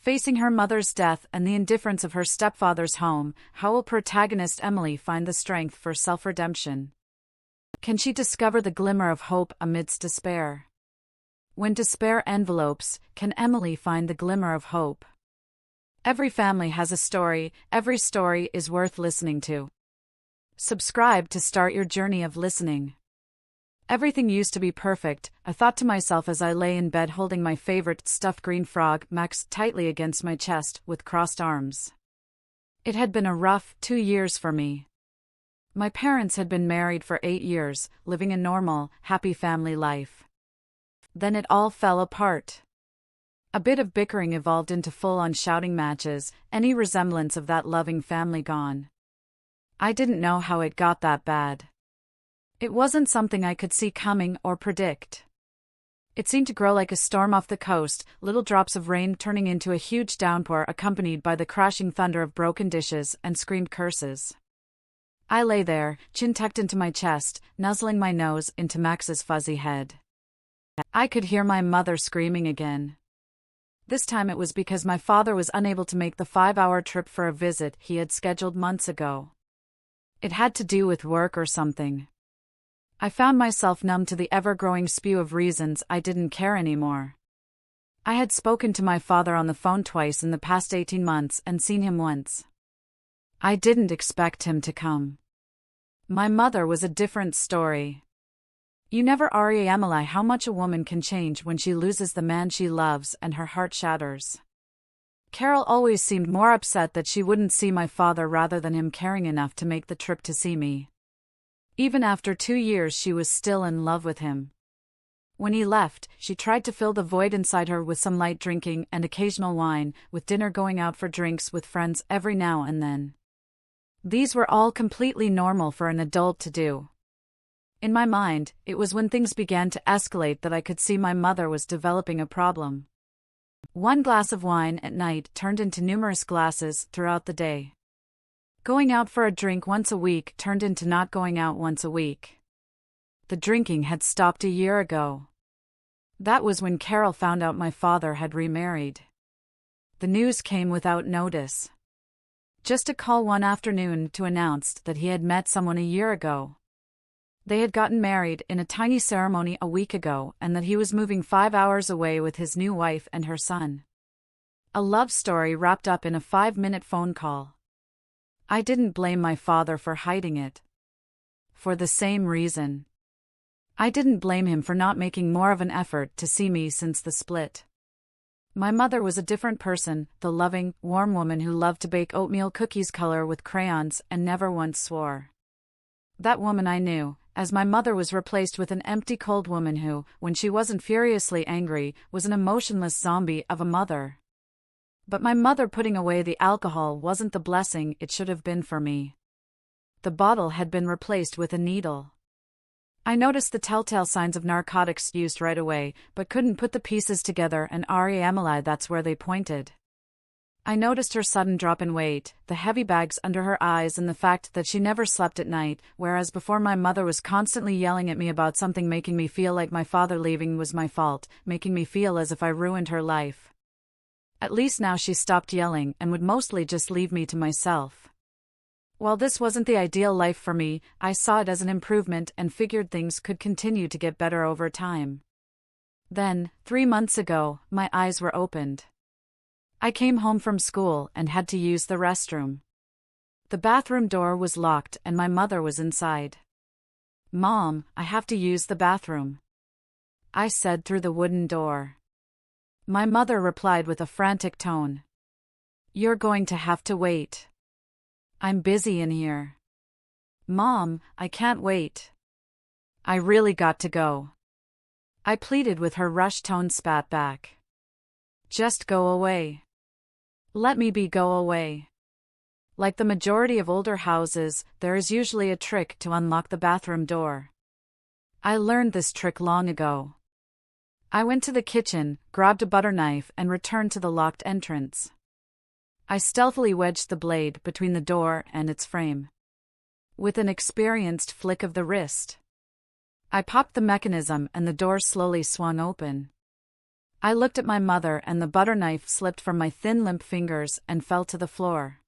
Facing her mother's death and the indifference of her stepfather's home, how will protagonist Emily find the strength for self-redemption? Can she discover the glimmer of hope amidst despair? When despair envelopes, can Emily find the glimmer of hope? Every family has a story, every story is worth listening to. Subscribe to start your journey of listening. Everything used to be perfect, I thought to myself as I lay in bed holding my favorite stuffed green frog, Max, tightly against my chest, with crossed arms. It had been a rough 2 years for me. My parents had been married for 8 years, living a normal, happy family life. Then it all fell apart. A bit of bickering evolved into full-on shouting matches, any resemblance of that loving family gone. I didn't know how it got that bad. It wasn't something I could see coming or predict. It seemed to grow like a storm off the coast, little drops of rain turning into a huge downpour accompanied by the crashing thunder of broken dishes and screamed curses. I lay there, chin tucked into my chest, nuzzling my nose into Max's fuzzy head. I could hear my mother screaming again. This time it was because my father was unable to make the 5-hour trip for a visit he had scheduled months ago. It had to do with work or something. I found myself numb to the ever-growing spew of reasons I didn't care anymore. I had spoken to my father on the phone twice in the past 18 months and seen him once. I didn't expect him to come. My mother was a different story. You never Emily how much a woman can change when she loses the man she loves and her heart shatters. Carol always seemed more upset that she wouldn't see my father rather than him caring enough to make the trip to see me. Even after 2 years she was still in love with him. When he left, she tried to fill the void inside her with some light drinking and occasional wine, with dinner, going out for drinks with friends every now and then. These were all completely normal for an adult to do. In my mind, it was when things began to escalate that I could see my mother was developing a problem. One glass of wine at night turned into numerous glasses throughout the day. Going out for a drink once a week turned into not going out once a week. The drinking had stopped a year ago. That was when Carol found out my father had remarried. The news came without notice. Just a call one afternoon to announce that he had met someone a year ago. They had gotten married in a tiny ceremony a week ago and that he was moving 5 hours away with his new wife and her son. A love story wrapped up in a 5-minute phone call. I didn't blame my father for hiding it. For the same reason. I didn't blame him for not making more of an effort to see me since the split. My mother was a different person, the loving, warm woman who loved to bake oatmeal cookies, color with crayons, and never once swore. That woman I knew, as my mother was replaced with an empty, cold woman who, when she wasn't furiously angry, was an emotionless zombie of a mother. But my mother putting away the alcohol wasn't the blessing it should have been for me. The bottle had been replaced with a needle. I noticed the telltale signs of narcotics used right away, but couldn't put the pieces together, and Emily, that's where they pointed. I noticed her sudden drop in weight, the heavy bags under her eyes, and the fact that she never slept at night, whereas before my mother was constantly yelling at me about something, making me feel like my father leaving was my fault, making me feel as if I ruined her life. At least now she stopped yelling and would mostly just leave me to myself. While this wasn't the ideal life for me, I saw it as an improvement and figured things could continue to get better over time. Then, 3 months ago, my eyes were opened. I came home from school and had to use the restroom. The bathroom door was locked and my mother was inside. "Mom, I have to use the bathroom," I said through the wooden door. My mother replied with a frantic tone. "You're going to have to wait. I'm busy in here." "Mom, I can't wait. I really got to go," I pleaded with her rushed tone spat back. "Just go away. Let me go away." Like the majority of older houses, there is usually a trick to unlock the bathroom door. I learned this trick long ago. I went to the kitchen, grabbed a butter knife, and returned to the locked entrance. I stealthily wedged the blade between the door and its frame. With an experienced flick of the wrist, I popped the mechanism and the door slowly swung open. I looked at my mother and the butter knife slipped from my thin limp fingers and fell to the floor.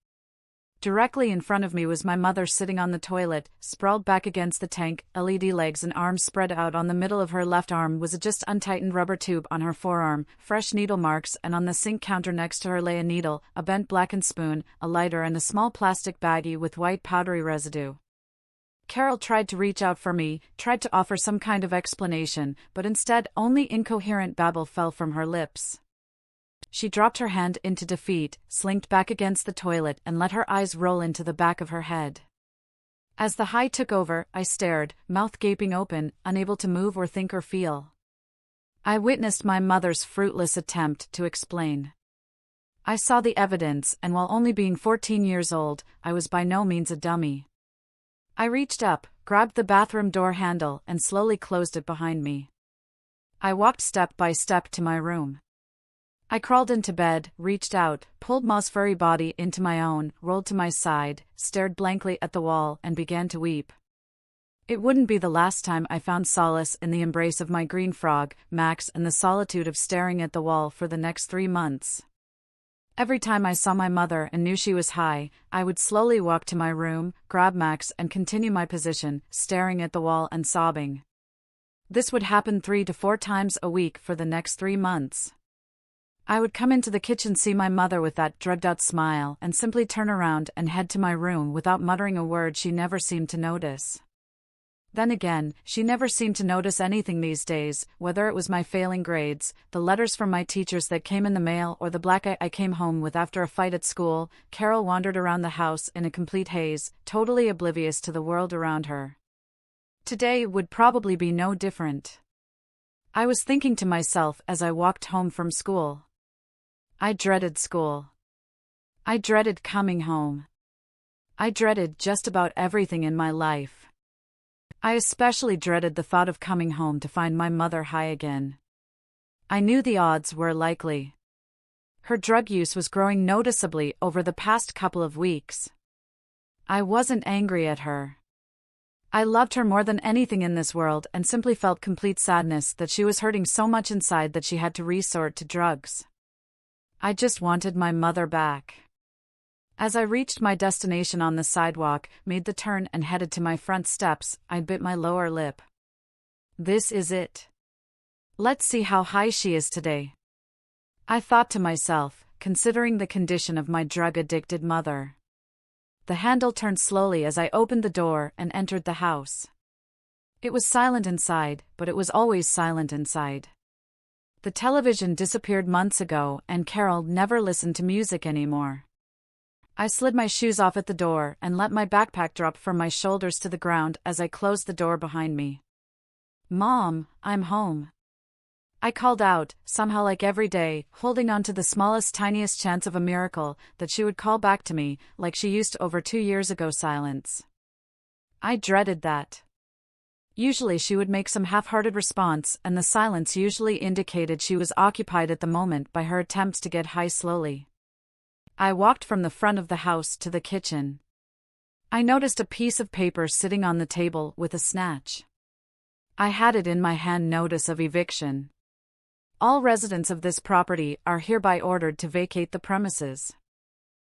Directly in front of me was my mother sitting on the toilet, sprawled back against the tank, LED legs and arms spread out. On the middle of her left arm was a just untightened rubber tube on her forearm, fresh needle marks, and on the sink counter next to her lay a needle, a bent blackened spoon, a lighter and a small plastic baggie with white powdery residue. Carol tried to reach out for me, tried to offer some kind of explanation, but instead only incoherent babble fell from her lips. She dropped her hand into defeat, slinked back against the toilet and let her eyes roll into the back of her head. As the high took over, I stared, mouth gaping open, unable to move or think or feel. I witnessed my mother's fruitless attempt to explain. I saw the evidence, and while only being 14 years old, I was by no means a dummy. I reached up, grabbed the bathroom door handle, and slowly closed it behind me. I walked step by step to my room. I crawled into bed, reached out, pulled Ma's furry body into my own, rolled to my side, stared blankly at the wall, and began to weep. It wouldn't be the last time I found solace in the embrace of my green frog, Max, and the solitude of staring at the wall for the next 3 months. Every time I saw my mother and knew she was high, I would slowly walk to my room, grab Max, and continue my position, staring at the wall and sobbing. This would happen 3 to 4 times a week for the next 3 months. I would come into the kitchen, see my mother with that drugged-out smile, and simply turn around and head to my room without muttering a word. She never seemed to notice. Then again, she never seemed to notice anything these days, whether it was my failing grades, the letters from my teachers that came in the mail, or the black eye I came home with after a fight at school. Carol wandered around the house in a complete haze, totally oblivious to the world around her. Today would probably be no different. I was thinking to myself as I walked home from school. I dreaded school. I dreaded coming home. I dreaded just about everything in my life. I especially dreaded the thought of coming home to find my mother high again. I knew the odds were likely. Her drug use was growing noticeably over the past couple of weeks. I wasn't angry at her. I loved her more than anything in this world and simply felt complete sadness that she was hurting so much inside that she had to resort to drugs. I just wanted my mother back. As I reached my destination on the sidewalk, made the turn and headed to my front steps, I bit my lower lip. This is it. Let's see how high she is today. I thought to myself, considering the condition of my drug-addicted mother. The handle turned slowly as I opened the door and entered the house. It was silent inside, but it was always silent inside. The television disappeared months ago, and Carol never listened to music anymore. I slid my shoes off at the door and let my backpack drop from my shoulders to the ground as I closed the door behind me. "Mom, I'm home." I called out, somehow like every day, holding on to the smallest, tiniest chance of a miracle, that she would call back to me, like she used to over 2 years ago. Silence. I dreaded that. Usually she would make some half-hearted response, and the silence usually indicated she was occupied at the moment by her attempts to get high slowly. I walked from the front of the house to the kitchen. I noticed a piece of paper sitting on the table with a snatch. I had it in my hand. Notice of eviction. All residents of this property are hereby ordered to vacate the premises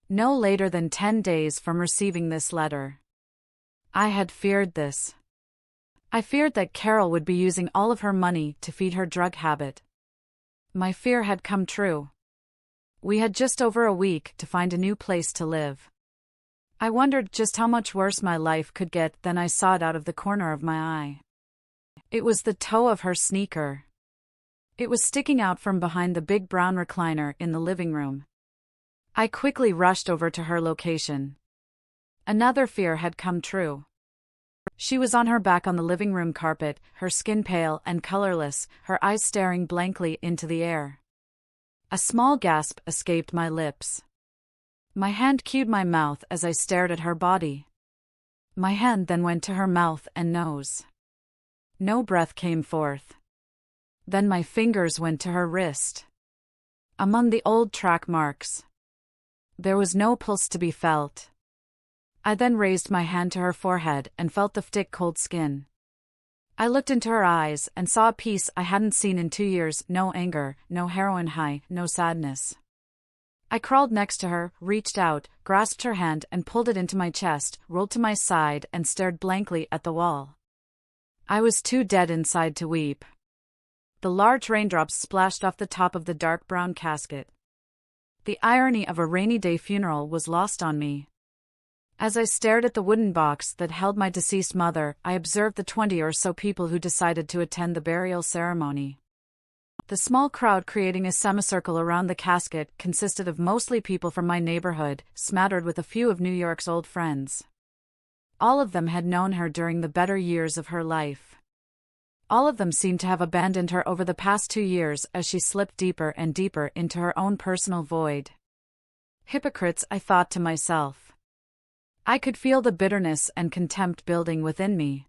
no later than 10 days from receiving this letter. I had feared this. I feared that Carol would be using all of her money to feed her drug habit. My fear had come true. We had just over a week to find a new place to live. I wondered just how much worse my life could get. Then I saw it out of the corner of my eye. It was the toe of her sneaker. It was sticking out from behind the big brown recliner in the living room. I quickly rushed over to her location. Another fear had come true. She was on her back on the living room carpet, her skin pale and colorless, her eyes staring blankly into the air. A small gasp escaped my lips. My hand cued my mouth as I stared at her body. My hand then went to her mouth and nose. No breath came forth. Then my fingers went to her wrist. Among the old track marks, there was no pulse to be felt. I then raised my hand to her forehead and felt the thick cold skin. I looked into her eyes and saw a peace I hadn't seen in 2 years, no anger, no heroin high, no sadness. I crawled next to her, reached out, grasped her hand and pulled it into my chest, rolled to my side and stared blankly at the wall. I was too dead inside to weep. The large raindrops splashed off the top of the dark brown casket. The irony of a rainy day funeral was lost on me. As I stared at the wooden box that held my deceased mother, I observed the 20 or so people who decided to attend the burial ceremony. The small crowd creating a semicircle around the casket consisted of mostly people from my neighborhood, smattered with a few of New York's old friends. All of them had known her during the better years of her life. All of them seemed to have abandoned her over the past 2 years as she slipped deeper and deeper into her own personal void. Hypocrites, I thought to myself. I could feel the bitterness and contempt building within me.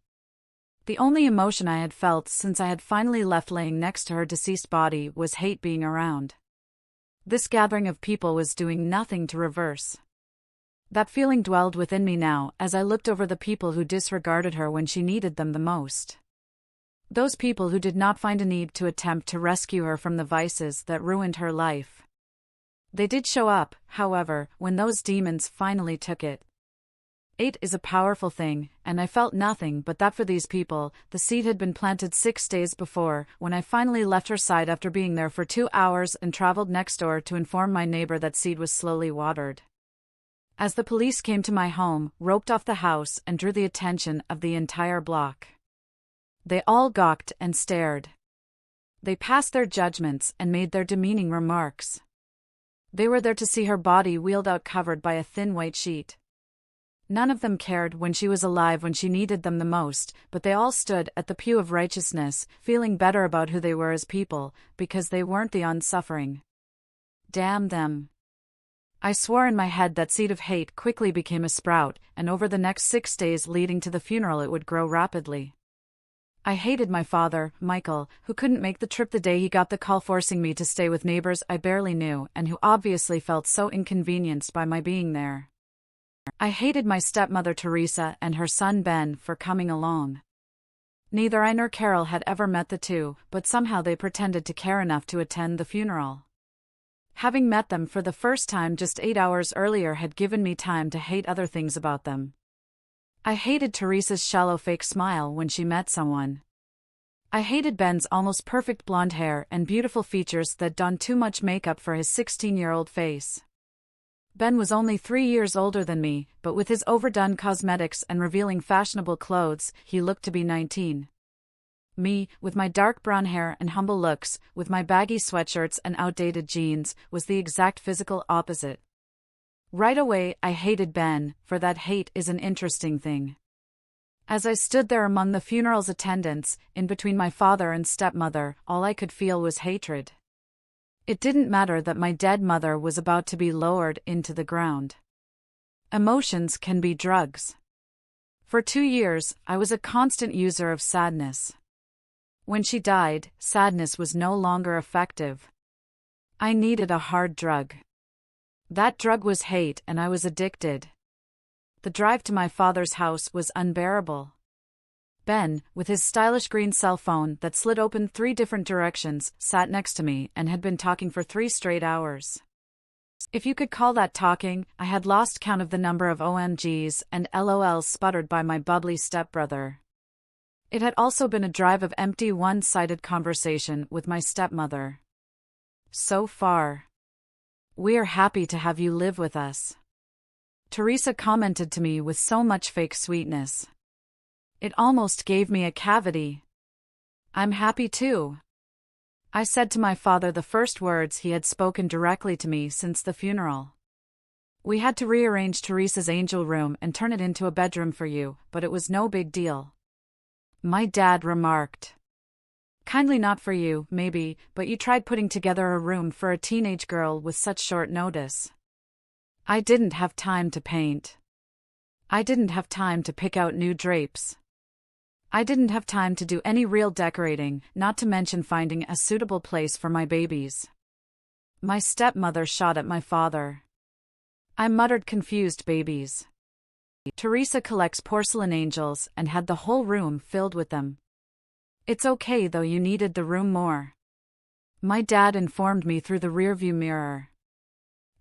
The only emotion I had felt since I had finally left laying next to her deceased body was hate being around. This gathering of people was doing nothing to reverse. That feeling dwelled within me now as I looked over the people who disregarded her when she needed them the most. Those people who did not find a need to attempt to rescue her from the vices that ruined her life. They did show up, however, when those demons finally took it. Hate is a powerful thing, and I felt nothing but that for these people. The seed had been planted 6 days before, when I finally left her side after being there for 2 hours and traveled next door to inform my neighbor that seed was slowly watered. As the police came to my home, roped off the house and drew the attention of the entire block. They all gawked and stared. They passed their judgments and made their demeaning remarks. They were there to see her body wheeled out covered by a thin white sheet. None of them cared when she was alive when she needed them the most, but they all stood at the pew of righteousness, feeling better about who they were as people, because they weren't the unsuffering. Damn them. I swore in my head that seed of hate quickly became a sprout, and over the next 6 days leading to the funeral it would grow rapidly. I hated my father, Michael, who couldn't make the trip the day he got the call forcing me to stay with neighbors I barely knew and who obviously felt so inconvenienced by my being there. I hated my stepmother Teresa and her son Ben for coming along. Neither I nor Carol had ever met the two, but somehow they pretended to care enough to attend the funeral. Having met them for the first time just 8 hours earlier had given me time to hate other things about them. I hated Teresa's shallow fake smile when she met someone. I hated Ben's almost perfect blonde hair and beautiful features that donned too much makeup for his 16-year-old face. Ben was only 3 years older than me, but with his overdone cosmetics and revealing fashionable clothes, he looked to be 19. Me, with my dark brown hair and humble looks, with my baggy sweatshirts and outdated jeans, was the exact physical opposite. Right away, I hated Ben, for that hate is an interesting thing. As I stood there among the funeral's attendants, in between my father and stepmother, all I could feel was hatred. It didn't matter that my dead mother was about to be lowered into the ground. Emotions can be drugs. For 2 years, I was a constant user of sadness. When she died, sadness was no longer effective. I needed a hard drug. That drug was hate, and I was addicted. The drive to my father's house was unbearable. Ben, with his stylish green cell phone that slid open 3 different directions, sat next to me and had been talking for 3 straight hours. If you could call that talking, I had lost count of the number of OMGs and LOLs sputtered by my bubbly stepbrother. It had also been a drive of empty one-sided conversation with my stepmother. So far. We're happy to have you live with us. Teresa commented to me with so much fake sweetness. It almost gave me a cavity. I'm happy too. I said to my father the first words he had spoken directly to me since the funeral. We had to rearrange Teresa's angel room and turn it into a bedroom for you, but it was no big deal. My dad remarked. Kindly not for you, maybe, but you tried putting together a room for a teenage girl with such short notice. I didn't have time to paint. I didn't have time to pick out new drapes. I didn't have time to do any real decorating, not to mention finding a suitable place for my babies. My stepmother shot at my father. I muttered confused babies. Teresa collects porcelain angels and had the whole room filled with them. It's okay though, you needed the room more. My dad informed me through the rearview mirror.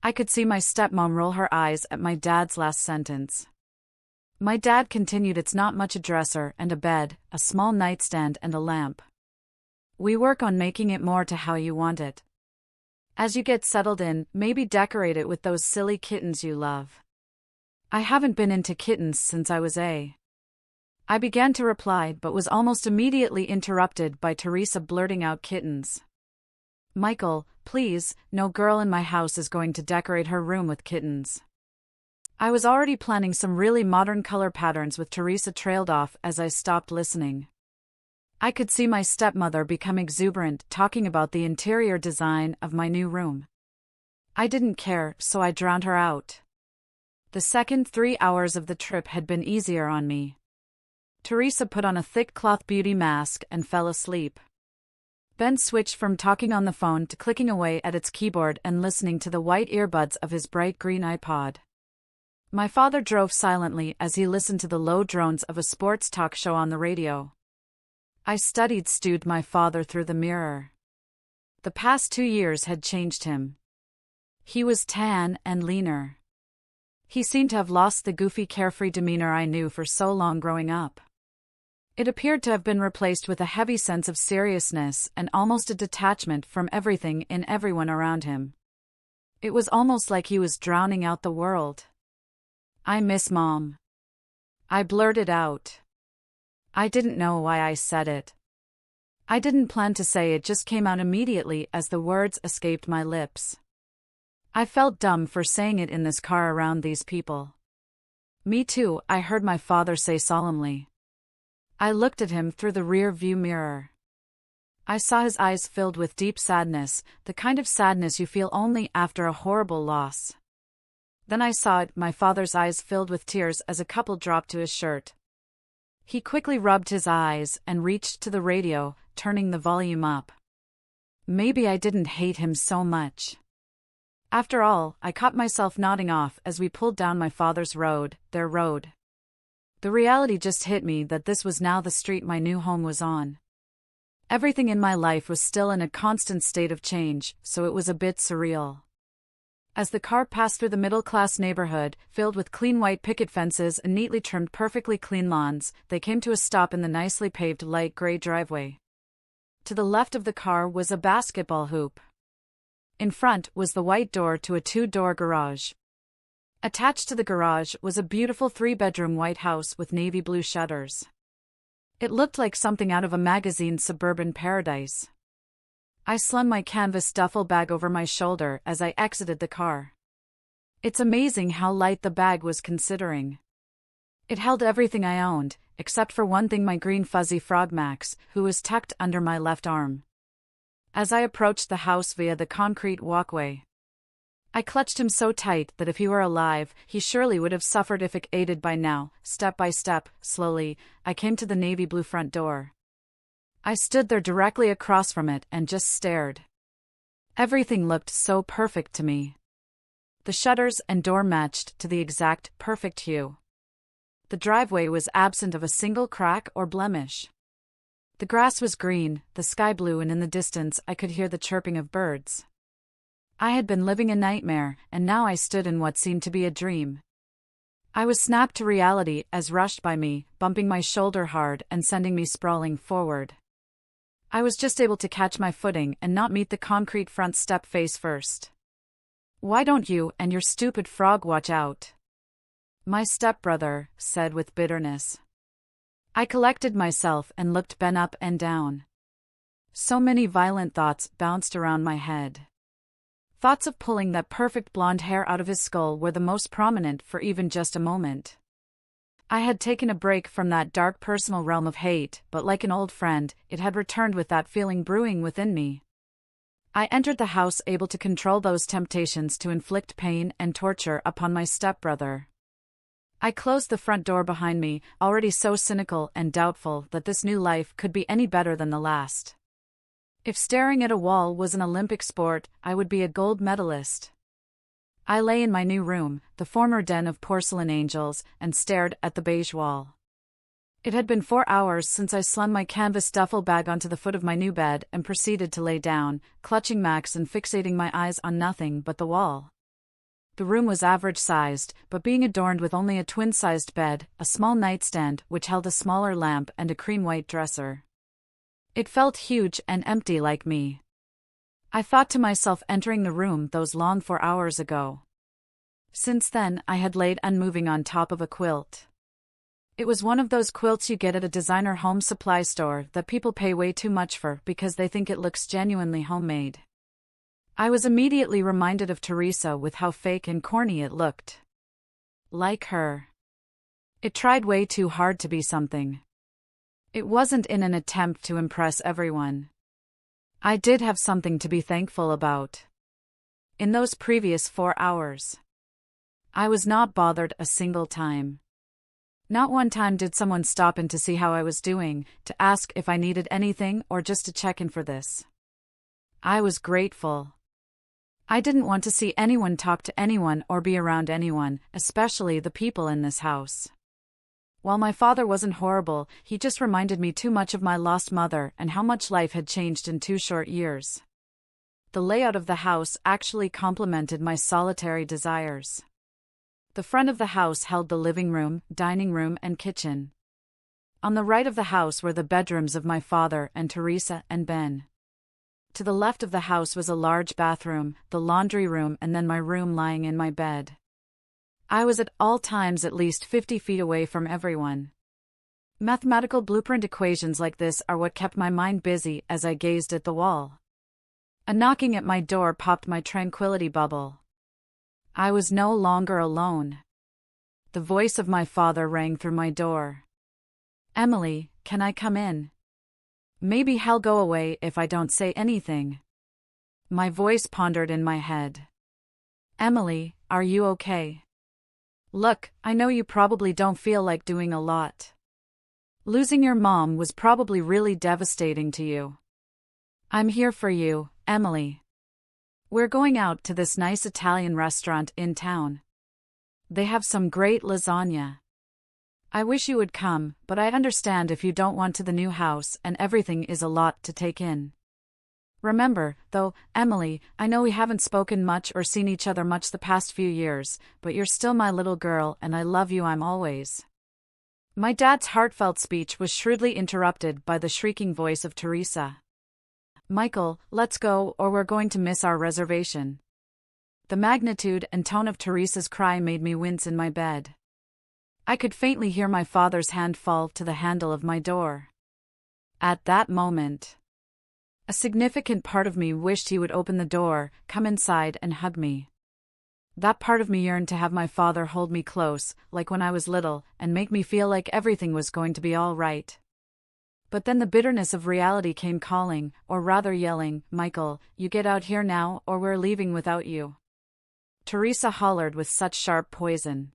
I could see my stepmom roll her eyes at my dad's last sentence. My dad continued, it's not much, a dresser and a bed, a small nightstand and a lamp. We work on making it more to how you want it. As you get settled in, maybe decorate it with those silly kittens you love. I haven't been into kittens since I was a. I began to reply but was almost immediately interrupted by Teresa blurting out, kittens. Michael, please, no girl in my house is going to decorate her room with kittens. I was already planning some really modern color patterns with Teresa trailed off as I stopped listening. I could see my stepmother become exuberant, talking about the interior design of my new room. I didn't care, so I drowned her out. The second 3 hours of the trip had been easier on me. Teresa put on a thick cloth beauty mask and fell asleep. Ben switched from talking on the phone to clicking away at its keyboard and listening to the white earbuds of his bright green iPod. My father drove silently as he listened to the low drones of a sports talk show on the radio. I stewed my father through the mirror. The past 2 years had changed him. He was tan and leaner. He seemed to have lost the goofy, carefree demeanor I knew for so long growing up. It appeared to have been replaced with a heavy sense of seriousness and almost a detachment from everything and everyone around him. It was almost like he was drowning out the world. I miss Mom. I blurted out. I didn't know why I said it. I didn't plan to say it, just came out immediately as the words escaped my lips. I felt dumb for saying it in this car around these people. Me too, I heard my father say solemnly. I looked at him through the rear view mirror. I saw his eyes filled with deep sadness, the kind of sadness you feel only after a horrible loss. Then I saw it, my father's eyes filled with tears as a couple dropped to his shirt. He quickly rubbed his eyes and reached to the radio, turning the volume up. Maybe I didn't hate him so much. After all, I caught myself nodding off as we pulled down my father's road, their road. The reality just hit me that this was now the street my new home was on. Everything in my life was still in a constant state of change, so it was a bit surreal. As the car passed through the middle-class neighborhood, filled with clean white picket fences and neatly trimmed perfectly clean lawns, they came to a stop in the nicely paved light gray driveway. To the left of the car was a basketball hoop. In front was the white door to a 2-door garage. Attached to the garage was a beautiful 3-bedroom white house with navy blue shutters. It looked like something out of a magazine's suburban paradise. I slung my canvas duffel bag over my shoulder as I exited the car. It's amazing how light the bag was considering. It held everything I owned, except for one thing, my green fuzzy frog Max, who was tucked under my left arm. As I approached the house via the concrete walkway, I clutched him so tight that if he were alive, he surely would have suffered if aided by now. Step by step, slowly, I came to the navy blue front door. I stood there directly across from it and just stared. Everything looked so perfect to me. The shutters and door matched to the exact, perfect hue. The driveway was absent of a single crack or blemish. The grass was green, the sky blue, and in the distance I could hear the chirping of birds. I had been living a nightmare, and now I stood in what seemed to be a dream. I was snapped to reality as rushed by me, bumping my shoulder hard and sending me sprawling forward. I was just able to catch my footing and not meet the concrete front step face first. "Why don't you and your stupid frog watch out?" my stepbrother said with bitterness. I collected myself and looked Ben up and down. So many violent thoughts bounced around my head. Thoughts of pulling that perfect blonde hair out of his skull were the most prominent for even just a moment. I had taken a break from that dark personal realm of hate, but like an old friend, it had returned with that feeling brewing within me. I entered the house able to control those temptations to inflict pain and torture upon my stepbrother. I closed the front door behind me, already so cynical and doubtful that this new life could be any better than the last. If staring at a wall was an Olympic sport, I would be a gold medalist. I lay in my new room, the former den of porcelain angels, and stared at the beige wall. It had been 4 hours since I slung my canvas duffel bag onto the foot of my new bed and proceeded to lay down, clutching Max and fixating my eyes on nothing but the wall. The room was average-sized, but being adorned with only a twin-sized bed, a small nightstand which held a smaller lamp and a cream-white dresser. It felt huge and empty like me. I thought to myself entering the room those long 4 hours ago. Since then, I had laid unmoving on top of a quilt. It was one of those quilts you get at a designer home supply store that people pay way too much for because they think it looks genuinely homemade. I was immediately reminded of Teresa with how fake and corny it looked. Like her. It tried way too hard to be something. It wasn't in an attempt to impress everyone. I did have something to be thankful about. In those previous 4 hours, I was not bothered a single time. Not one time did someone stop in to see how I was doing, to ask if I needed anything or just to check in for this. I was grateful. I didn't want to see anyone talk to anyone or be around anyone, especially the people in this house. While my father wasn't horrible, he just reminded me too much of my lost mother and how much life had changed in 2 short years. The layout of the house actually complemented my solitary desires. The front of the house held the living room, dining room, and kitchen. On the right of the house were the bedrooms of my father and Teresa and Ben. To the left of the house was a large bathroom, the laundry room, and then my room lying in my bed. I was at all times at least 50 feet away from everyone. Mathematical blueprint equations like this are what kept my mind busy as I gazed at the wall. A knocking at my door popped my tranquility bubble. I was no longer alone. The voice of my father rang through my door. "Emily, can I come in? Maybe he'll go away if I don't say anything." My voice pondered in my head. "Emily, are you okay? Look, I know you probably don't feel like doing a lot. Losing your mom was probably really devastating to you. I'm here for you, Emily. We're going out to this nice Italian restaurant in town. They have some great lasagna. I wish you would come, but I understand if you don't want to the new house and everything is a lot to take in. Remember, though, Emily, I know we haven't spoken much or seen each other much the past few years, but you're still my little girl and I love you. I'm always." My dad's heartfelt speech was shrewdly interrupted by the shrieking voice of Teresa. "Michael, let's go or we're going to miss our reservation." The magnitude and tone of Teresa's cry made me wince in my bed. I could faintly hear my father's hand fall to the handle of my door. At that moment, a significant part of me wished he would open the door, come inside and hug me. That part of me yearned to have my father hold me close, like when I was little, and make me feel like everything was going to be all right. But then the bitterness of reality came calling, or rather yelling, "Michael, you get out here now or we're leaving without you." Teresa hollered with such sharp poison.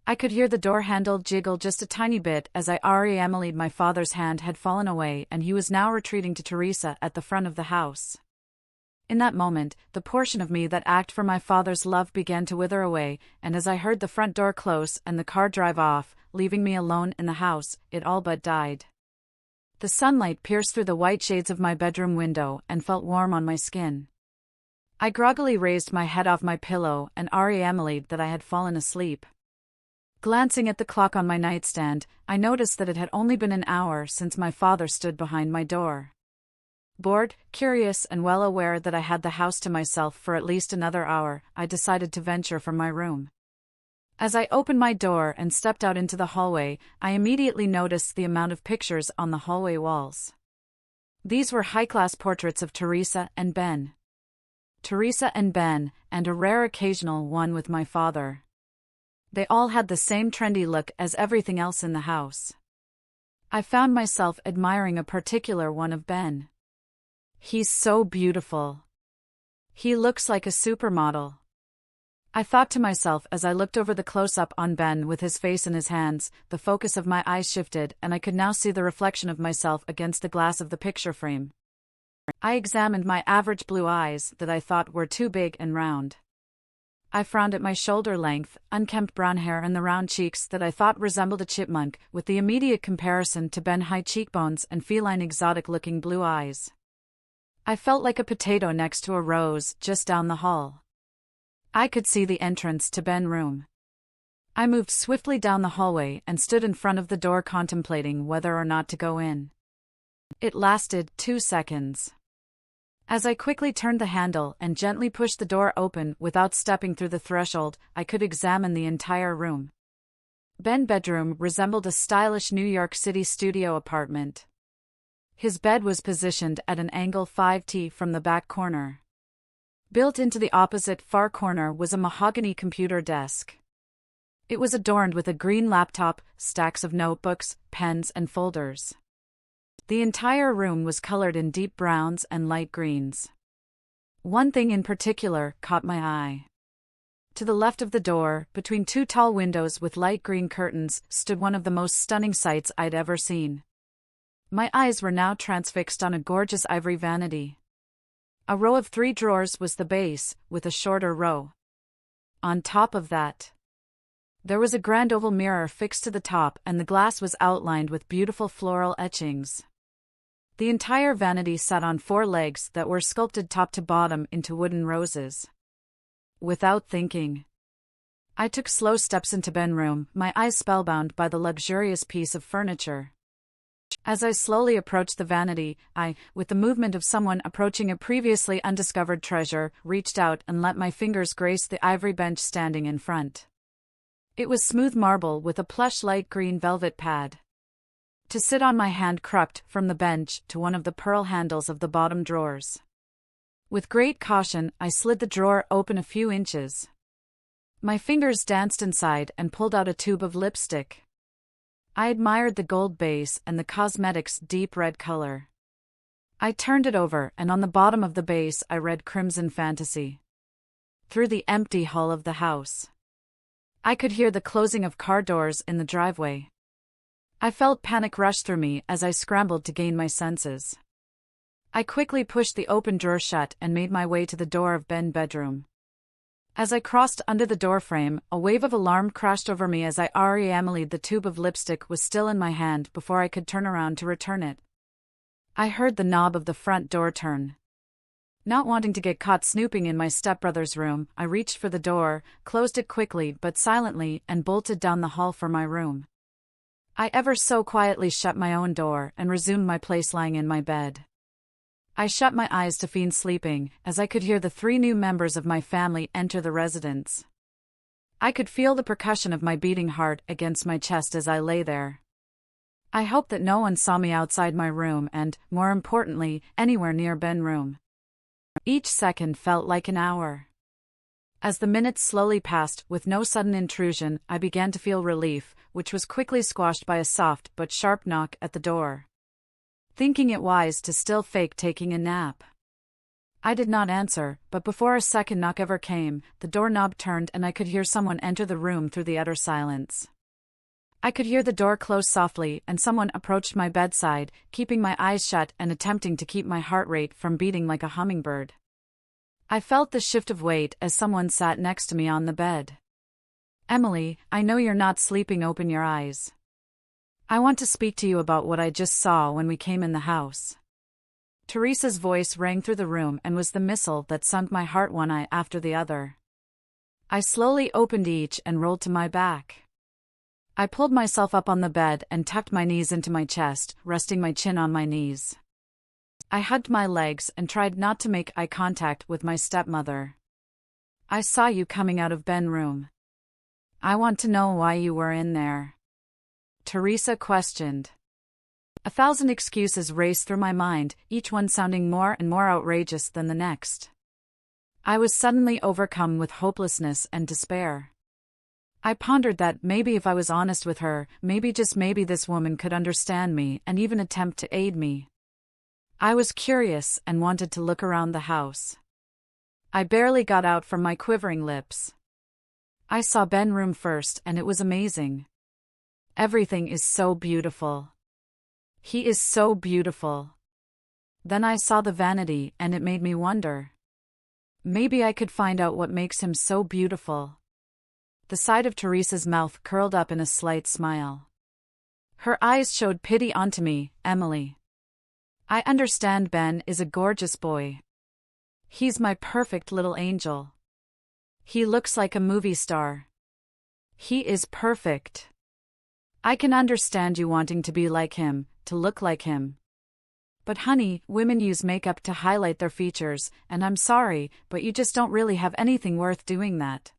I could hear the door handle jiggle just a tiny bit as I Emily'd. My father's hand had fallen away and he was now retreating to Teresa at the front of the house. In that moment, the portion of me that ached for my father's love began to wither away, and as I heard the front door close and the car drive off, leaving me alone in the house, it all but died. The sunlight pierced through the white shades of my bedroom window and felt warm on my skin. I groggily raised my head off my pillow and Emily'd that I had fallen asleep. Glancing at the clock on my nightstand, I noticed that it had only been an hour since my father stood behind my door. Bored, curious, and well aware that I had the house to myself for at least another hour, I decided to venture from my room. As I opened my door and stepped out into the hallway, I immediately noticed the amount of pictures on the hallway walls. These were high-class portraits of Teresa and Ben. Teresa and Ben, and a rare occasional one with my father. They all had the same trendy look as everything else in the house. I found myself admiring a particular one of Ben. "He's so beautiful. He looks like a supermodel." I thought to myself as I looked over the close-up on Ben with his face in his hands. The focus of my eyes shifted and I could now see the reflection of myself against the glass of the picture frame. I examined my average blue eyes that I thought were too big and round. I frowned at my shoulder-length, unkempt brown hair and the round cheeks that I thought resembled a chipmunk, with the immediate comparison to Ben's high cheekbones and feline exotic-looking blue eyes. I felt like a potato next to a rose just down the hall. I could see the entrance to Ben's room. I moved swiftly down the hallway and stood in front of the door contemplating whether or not to go in. It lasted 2 seconds. As I quickly turned the handle and gently pushed the door open without stepping through the threshold, I could examine the entire room. Ben's bedroom resembled a stylish New York City studio apartment. His bed was positioned at an angle 5T from the back corner. Built into the opposite far corner was a mahogany computer desk. It was adorned with a green laptop, stacks of notebooks, pens, and folders. The entire room was colored in deep browns and light greens. One thing in particular caught my eye. To the left of the door, between 2 tall windows with light green curtains, stood one of the most stunning sights I'd ever seen. My eyes were now transfixed on a gorgeous ivory vanity. A row of 3 drawers was the base, with a shorter row. On top of that, there was a grand oval mirror fixed to the top, and the glass was outlined with beautiful floral etchings. The entire vanity sat on 4 legs that were sculpted top to bottom into wooden roses. Without thinking, I took slow steps into Ben's room, my eyes spellbound by the luxurious piece of furniture. As I slowly approached the vanity, I, with the movement of someone approaching a previously undiscovered treasure, reached out and let my fingers grace the ivory bench standing in front. It was smooth marble with a plush light green velvet pad. To sit on, my hand crept from the bench to one of the pearl handles of the bottom drawers. With great caution, I slid the drawer open a few inches. My fingers danced inside and pulled out a tube of lipstick. I admired the gold base and the cosmetic's deep red color. I turned it over, and on the bottom of the base I read Crimson Fantasy. Through the empty hall of the house, I could hear the closing of car doors in the driveway. I felt panic rush through me as I scrambled to gain my senses. I quickly pushed the open drawer shut and made my way to the door of Ben's bedroom. As I crossed under the doorframe, a wave of alarm crashed over me as I Emily. The tube of lipstick was still in my hand before I could turn around to return it. I heard the knob of the front door turn. Not wanting to get caught snooping in my stepbrother's room, I reached for the door, closed it quickly but silently, and bolted down the hall for my room. I ever so quietly shut my own door and resumed my place lying in my bed. I shut my eyes to feign sleeping, as I could hear the 3 new members of my family enter the residence. I could feel the percussion of my beating heart against my chest as I lay there. I hoped that no one saw me outside my room and, more importantly, anywhere near Ben's room. Each second felt like an hour. As the minutes slowly passed, with no sudden intrusion, I began to feel relief, which was quickly squashed by a soft but sharp knock at the door. Thinking it wise to still fake taking a nap, I did not answer, but before a second knock ever came, the doorknob turned and I could hear someone enter the room through the utter silence. I could hear the door close softly and someone approached my bedside, keeping my eyes shut and attempting to keep my heart rate from beating like a hummingbird. I felt the shift of weight as someone sat next to me on the bed. "Emily, I know you're not sleeping. Open your eyes. I want to speak to you about what I just saw when we came in the house." Teresa's voice rang through the room and was the missile that sunk my heart one eye after the other. I slowly opened each and rolled to my back. I pulled myself up on the bed and tucked my knees into my chest, resting my chin on my knees. I hugged my legs and tried not to make eye contact with my stepmother. "I saw you coming out of Ben's room. I want to know why you were in there," Teresa questioned. 1,000 excuses raced through my mind, each one sounding more and more outrageous than the next. I was suddenly overcome with hopelessness and despair. I pondered that maybe if I was honest with her, maybe just maybe this woman could understand me and even attempt to aid me. I was curious and wanted to look around the house. I barely got out from my quivering lips. I saw Ben's room first and it was amazing. Everything is so beautiful. He is so beautiful. Then I saw the vanity and it made me wonder. Maybe I could find out what makes him so beautiful. The side of Teresa's mouth curled up in a slight smile. Her eyes showed pity onto me, Emily. I understand Ben is a gorgeous boy. He's my perfect little angel. He looks like a movie star. He is perfect. I can understand you wanting to be like him, to look like him. But honey, women use makeup to highlight their features, and I'm sorry, but you just don't really have anything worth doing that.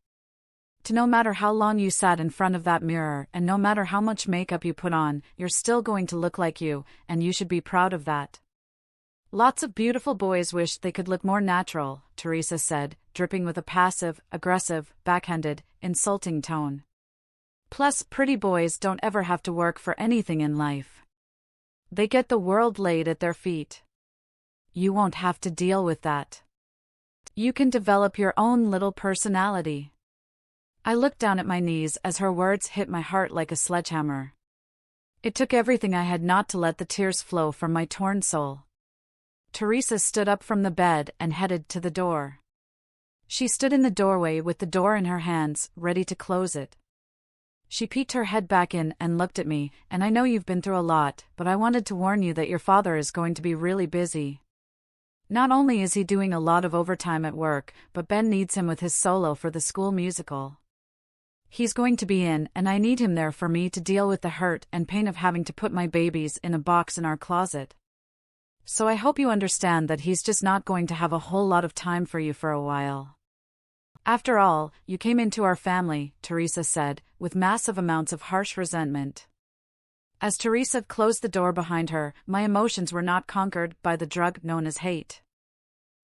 No matter how long you sat in front of that mirror, and no matter how much makeup you put on, you're still going to look like you, and you should be proud of that. Lots of beautiful boys wish they could look more natural, Teresa said, dripping with a passive, aggressive, backhanded, insulting tone. Plus, pretty boys don't ever have to work for anything in life. They get the world laid at their feet. You won't have to deal with that. You can develop your own little personality. I looked down at my knees as her words hit my heart like a sledgehammer. It took everything I had not to let the tears flow from my torn soul. Teresa stood up from the bed and headed to the door. She stood in the doorway with the door in her hands, ready to close it. She peeked her head back in and looked at me, and I know you've been through a lot, but I wanted to warn you that your father is going to be really busy. Not only is he doing a lot of overtime at work, but Ben needs him with his solo for the school musical. He's going to be in, and I need him there for me to deal with the hurt and pain of having to put my babies in a box in our closet. So I hope you understand that he's just not going to have a whole lot of time for you for a while. After all, you came into our family, Teresa said, with massive amounts of harsh resentment. As Teresa closed the door behind her, my emotions were not conquered by the drug known as hate.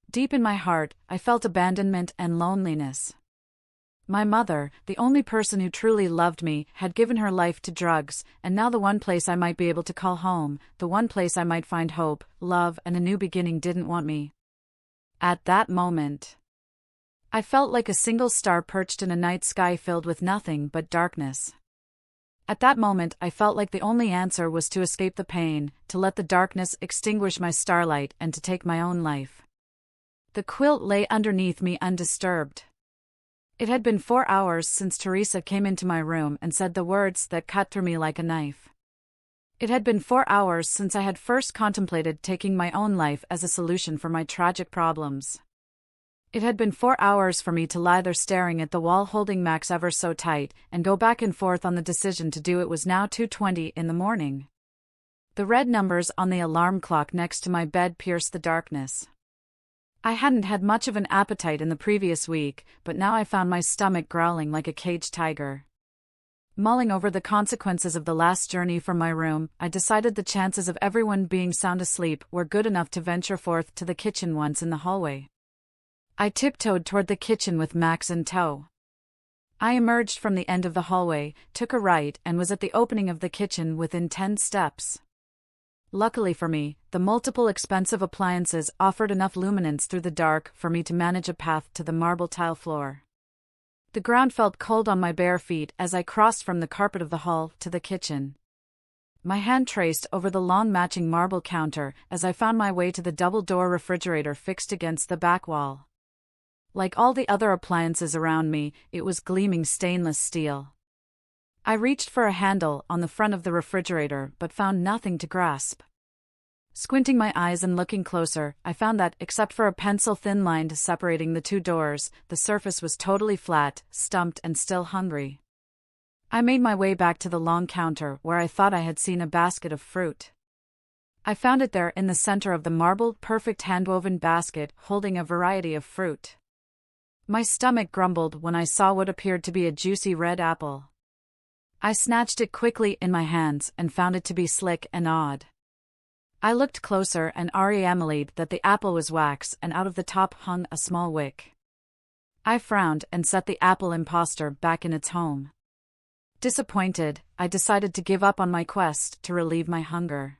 Deep in my heart, I felt abandonment and loneliness. My mother, the only person who truly loved me, had given her life to drugs, and now the one place I might be able to call home, the one place I might find hope, love, and a new beginning didn't want me. At that moment, I felt like a single star perched in a night sky filled with nothing but darkness. At that moment I felt like the only answer was to escape the pain, to let the darkness extinguish my starlight and to take my own life. The quilt lay underneath me undisturbed. It had been 4 hours since Teresa came into my room and said the words that cut through me like a knife. It had been 4 hours since I had first contemplated taking my own life as a solution for my tragic problems. It had been 4 hours for me to lie there staring at the wall holding Max ever so tight, and go back and forth on the decision to do. It was now 2:20 in the morning. The red numbers on the alarm clock next to my bed pierced the darkness. I hadn't had much of an appetite in the previous week, but now I found my stomach growling like a caged tiger. Mulling over the consequences of the last journey from my room, I decided the chances of everyone being sound asleep were good enough to venture forth to the kitchen once in the hallway. I tiptoed toward the kitchen with Max in tow. I emerged from the end of the hallway, took a right, and was at the opening of the kitchen within 10 steps. Luckily for me, the multiple expensive appliances offered enough luminance through the dark for me to manage a path to the marble tile floor. The ground felt cold on my bare feet as I crossed from the carpet of the hall to the kitchen. My hand traced over the long matching marble counter as I found my way to the double-door refrigerator fixed against the back wall. Like all the other appliances around me, it was gleaming stainless steel. I reached for a handle on the front of the refrigerator but found nothing to grasp. Squinting my eyes and looking closer, I found that, except for a pencil-thin line separating the two doors, the surface was totally flat, stumped, and still hungry. I made my way back to the long counter where I thought I had seen a basket of fruit. I found it there in the center of the marble, perfect hand-woven basket, holding a variety of fruit. My stomach grumbled when I saw what appeared to be a juicy red apple. I snatched it quickly in my hands and found it to be slick and odd. I looked closer and Emilied that the apple was wax and out of the top hung a small wick. I frowned and set the apple imposter back in its home. Disappointed, I decided to give up on my quest to relieve my hunger.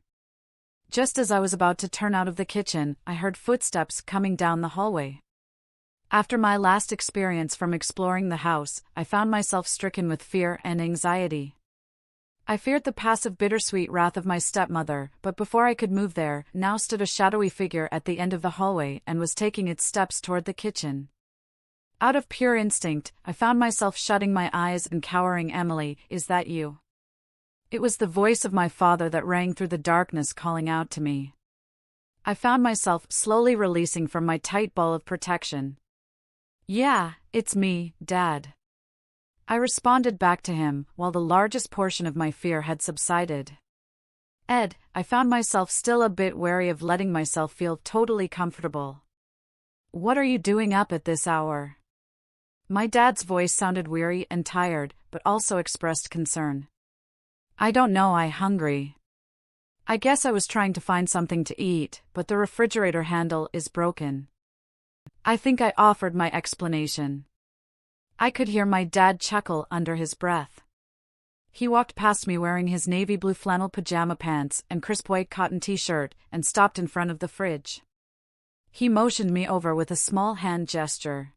Just as I was about to turn out of the kitchen, I heard footsteps coming down the hallway. After my last experience from exploring the house, I found myself stricken with fear and anxiety. I feared the passive bittersweet wrath of my stepmother, but before I could move there, now stood a shadowy figure at the end of the hallway and was taking its steps toward the kitchen. Out of pure instinct, I found myself shutting my eyes and cowering. "Emily, is that you?" It was the voice of my father that rang through the darkness, calling out to me. I found myself slowly releasing from my tight ball of protection. "Yeah, it's me, Dad." I responded back to him, while the largest portion of my fear had subsided. "Ed," I found myself still a bit wary of letting myself feel totally comfortable. "What are you doing up at this hour?" My dad's voice sounded weary and tired, but also expressed concern. "I don't know, I'm hungry. I guess I was trying to find something to eat, but the refrigerator handle is broken." I think I offered my explanation. I could hear my dad chuckle under his breath. He walked past me wearing his navy blue flannel pajama pants and crisp white cotton t-shirt and stopped in front of the fridge. He motioned me over with a small hand gesture.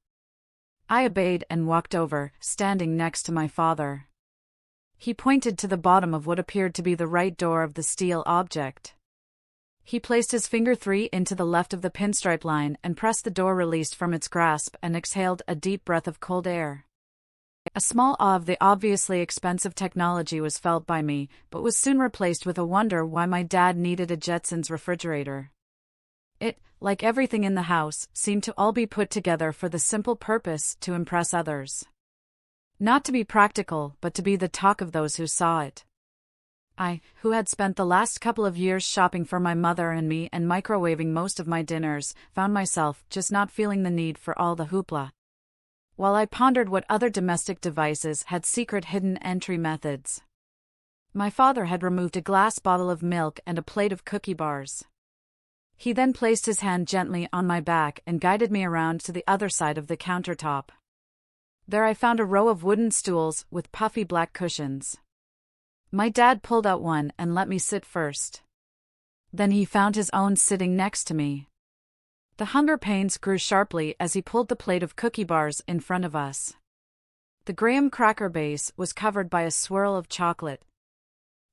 I obeyed and walked over, standing next to my father. He pointed to the bottom of what appeared to be the right door of the steel object. He placed his finger 3 into the left of the pinstripe line and pressed the door, released from its grasp, and exhaled a deep breath of cold air. A small awe of the obviously expensive technology was felt by me, but was soon replaced with a wonder why my dad needed a Jetsons refrigerator. It, like everything in the house, seemed to all be put together for the simple purpose to impress others. Not to be practical, but to be the talk of those who saw it. I, who had spent the last couple of years shopping for my mother and me and microwaving most of my dinners, found myself just not feeling the need for all the hoopla. While I pondered what other domestic devices had secret hidden entry methods. My father had removed a glass bottle of milk and a plate of cookie bars. He then placed his hand gently on my back and guided me around to the other side of the countertop. There I found a row of wooden stools with puffy black cushions. My dad pulled out one and let me sit first. Then he found his own sitting next to me. The hunger pains grew sharply as he pulled the plate of cookie bars in front of us. The graham cracker base was covered by a swirl of chocolate.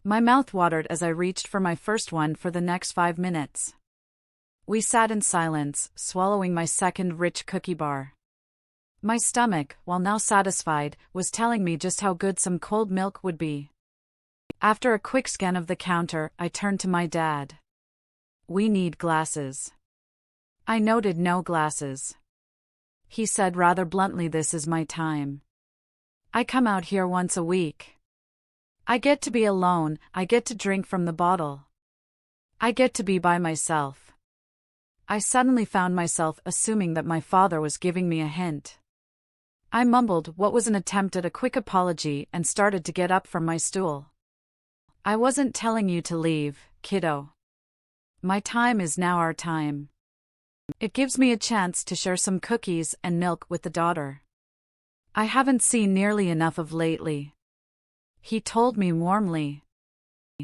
My mouth watered as I reached for my first one for the next 5 minutes. We sat in silence, swallowing my second rich cookie bar. My stomach, while now satisfied, was telling me just how good some cold milk would be. After a quick scan of the counter, I turned to my dad. "We need glasses." I noted no glasses. He said rather bluntly, "This is my time. I come out here once a week. I get to be alone, I get to drink from the bottle. I get to be by myself." I suddenly found myself assuming that my father was giving me a hint. I mumbled what was an attempt at a quick apology and started to get up from my stool. "I wasn't telling you to leave, kiddo. My time is now our time. It gives me a chance to share some cookies and milk with the daughter I haven't seen nearly enough of lately," he told me warmly.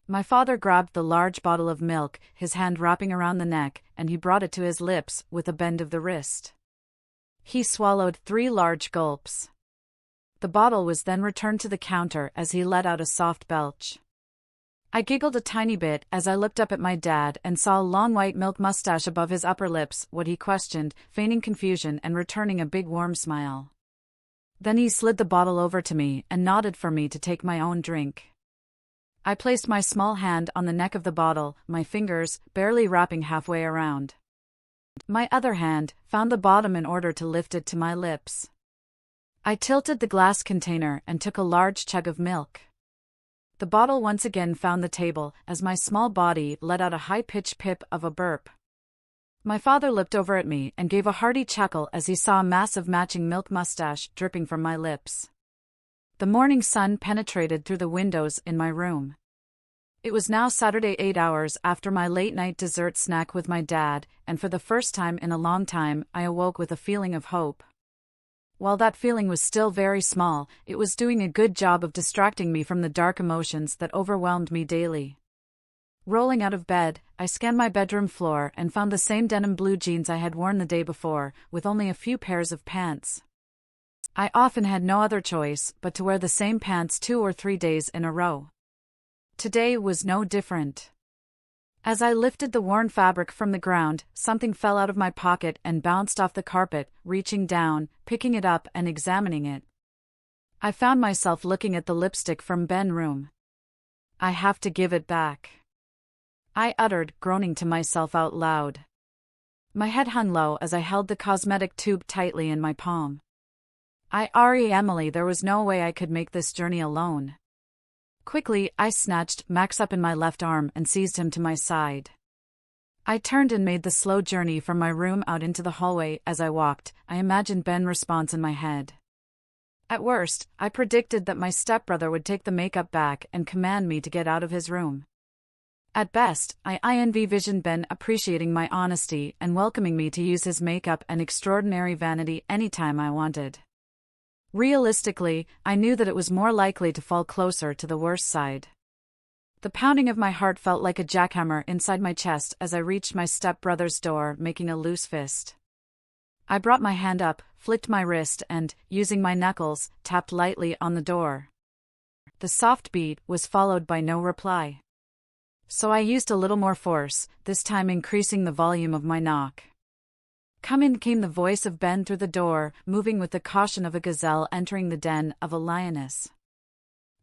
My father grabbed the large bottle of milk, his hand wrapping around the neck, and he brought it to his lips with a bend of the wrist. He swallowed 3 large gulps. The bottle was then returned to the counter as he let out a soft belch. I giggled a tiny bit as I looked up at my dad and saw a long white milk mustache above his upper lips, what he questioned, feigning confusion and returning a big warm smile. Then he slid the bottle over to me and nodded for me to take my own drink. I placed my small hand on the neck of the bottle, my fingers barely wrapping halfway around. My other hand found the bottom in order to lift it to my lips. I tilted the glass container and took a large chug of milk. The bottle once again found the table as my small body let out a high-pitched pip of a burp. My father looked over at me and gave a hearty chuckle as he saw a massive matching milk mustache dripping from my lips. The morning sun penetrated through the windows in my room. It was now Saturday, 8 hours after my late-night dessert snack with my dad, and for the first time in a long time, I awoke with a feeling of hope. While that feeling was still very small, it was doing a good job of distracting me from the dark emotions that overwhelmed me daily. Rolling out of bed, I scanned my bedroom floor and found the same denim blue jeans I had worn the day before, with only a few pairs of pants. I often had no other choice but to wear the same pants 2 or 3 days in a row. Today was no different. As I lifted the worn fabric from the ground, something fell out of my pocket and bounced off the carpet, reaching down, picking it up and examining it. I found myself looking at the lipstick from Ben's room. I have to give it back, I uttered, groaning to myself out loud. My head hung low as I held the cosmetic tube tightly in my palm. Emily, there was no way I could make this journey alone. Quickly, I snatched Max up in my left arm and seized him to my side. I turned and made the slow journey from my room out into the hallway. As I walked, I imagined Ben's response in my head. At worst, I predicted that my stepbrother would take the makeup back and command me to get out of his room. At best, I envisioned Ben appreciating my honesty and welcoming me to use his makeup and extraordinary vanity anytime I wanted. Realistically, I knew that it was more likely to fall closer to the worst side. The pounding of my heart felt like a jackhammer inside my chest as I reached my stepbrother's door, making a loose fist. I brought my hand up, flicked my wrist and, using my knuckles, tapped lightly on the door. The soft beat was followed by no reply. So I used a little more force, this time increasing the volume of my knock. Come in, came the voice of Ben through the door, moving with the caution of a gazelle entering the den of a lioness.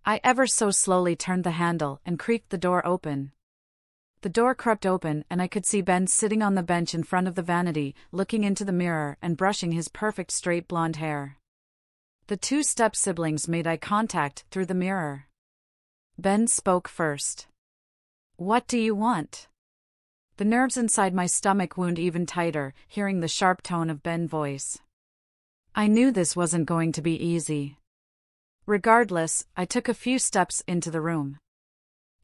I ever so slowly turned the handle and creaked the door open. The door crept open and I could see Ben sitting on the bench in front of the vanity, looking into the mirror and brushing his perfect straight blonde hair. The two step-siblings made eye contact through the mirror. Ben spoke first. "What do you want?" The nerves inside my stomach wound even tighter, hearing the sharp tone of Ben's voice. I knew this wasn't going to be easy. Regardless, I took a few steps into the room.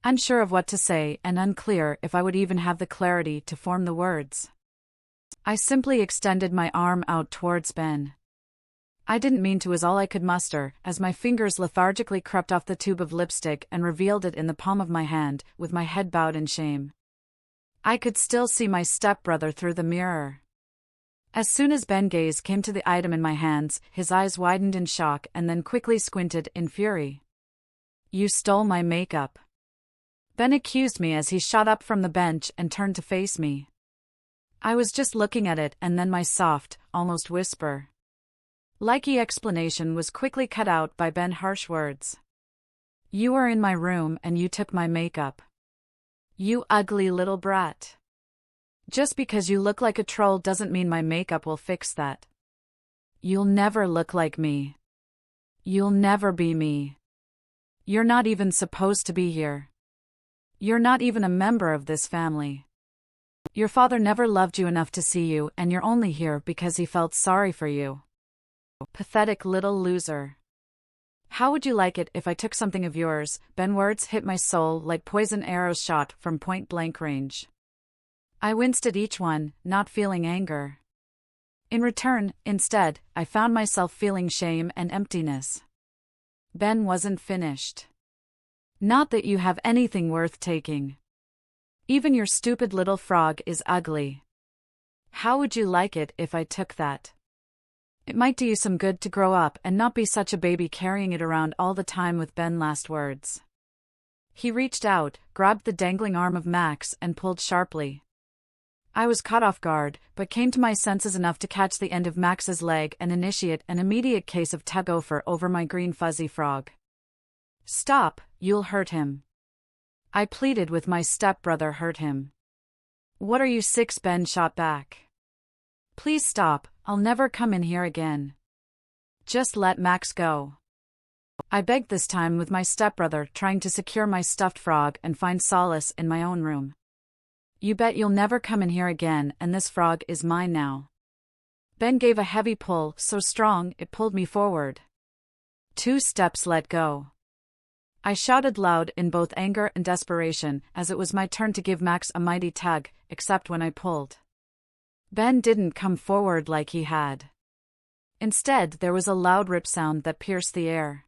Unsure of what to say and unclear if I would even have the clarity to form the words. I simply extended my arm out towards Ben. I didn't mean to, is all I could muster, as my fingers lethargically crept off the tube of lipstick and revealed it in the palm of my hand, with my head bowed in shame. I could still see my stepbrother through the mirror. As soon as Ben's gaze came to the item in my hands, his eyes widened in shock and then quickly squinted in fury. "You stole my makeup," Ben accused me as he shot up from the bench and turned to face me. I was just looking at it and then my soft, almost whisper. Likey explanation was quickly cut out by Ben's harsh words. "You were in my room and you took my makeup. You ugly little brat. Just because you look like a troll doesn't mean my makeup will fix that. You'll never look like me. You'll never be me. You're not even supposed to be here. You're not even a member of this family. Your father never loved you enough to see you and you're only here because he felt sorry for you. Pathetic little loser. How would you like it if I took something of yours?" Ben's words hit my soul like poison arrows shot from point-blank range. I winced at each one, not feeling anger. In return, instead, I found myself feeling shame and emptiness. Ben wasn't finished. "Not that you have anything worth taking. Even your stupid little frog is ugly. How would you like it if I took that? It might do you some good to grow up and not be such a baby carrying it around all the time." With Ben's last words, he reached out, grabbed the dangling arm of Max and pulled sharply. I was caught off guard, but came to my senses enough to catch the end of Max's leg and initiate an immediate case of tug-over over my green fuzzy frog. "Stop, you'll hurt him." I pleaded with my stepbrother. "Hurt him? What are you, six?" Ben shot back. "Please stop, I'll never come in here again. Just let Max go." I begged this time with my stepbrother trying to secure my stuffed frog and find solace in my own room. "You bet you'll never come in here again, and this frog is mine now." Ben gave a heavy pull, so strong it pulled me forward. 2 steps, let go. I shouted loud in both anger and desperation as it was my turn to give Max a mighty tug, except when I pulled. Ben didn't come forward like he had. Instead, there was a loud rip sound that pierced the air.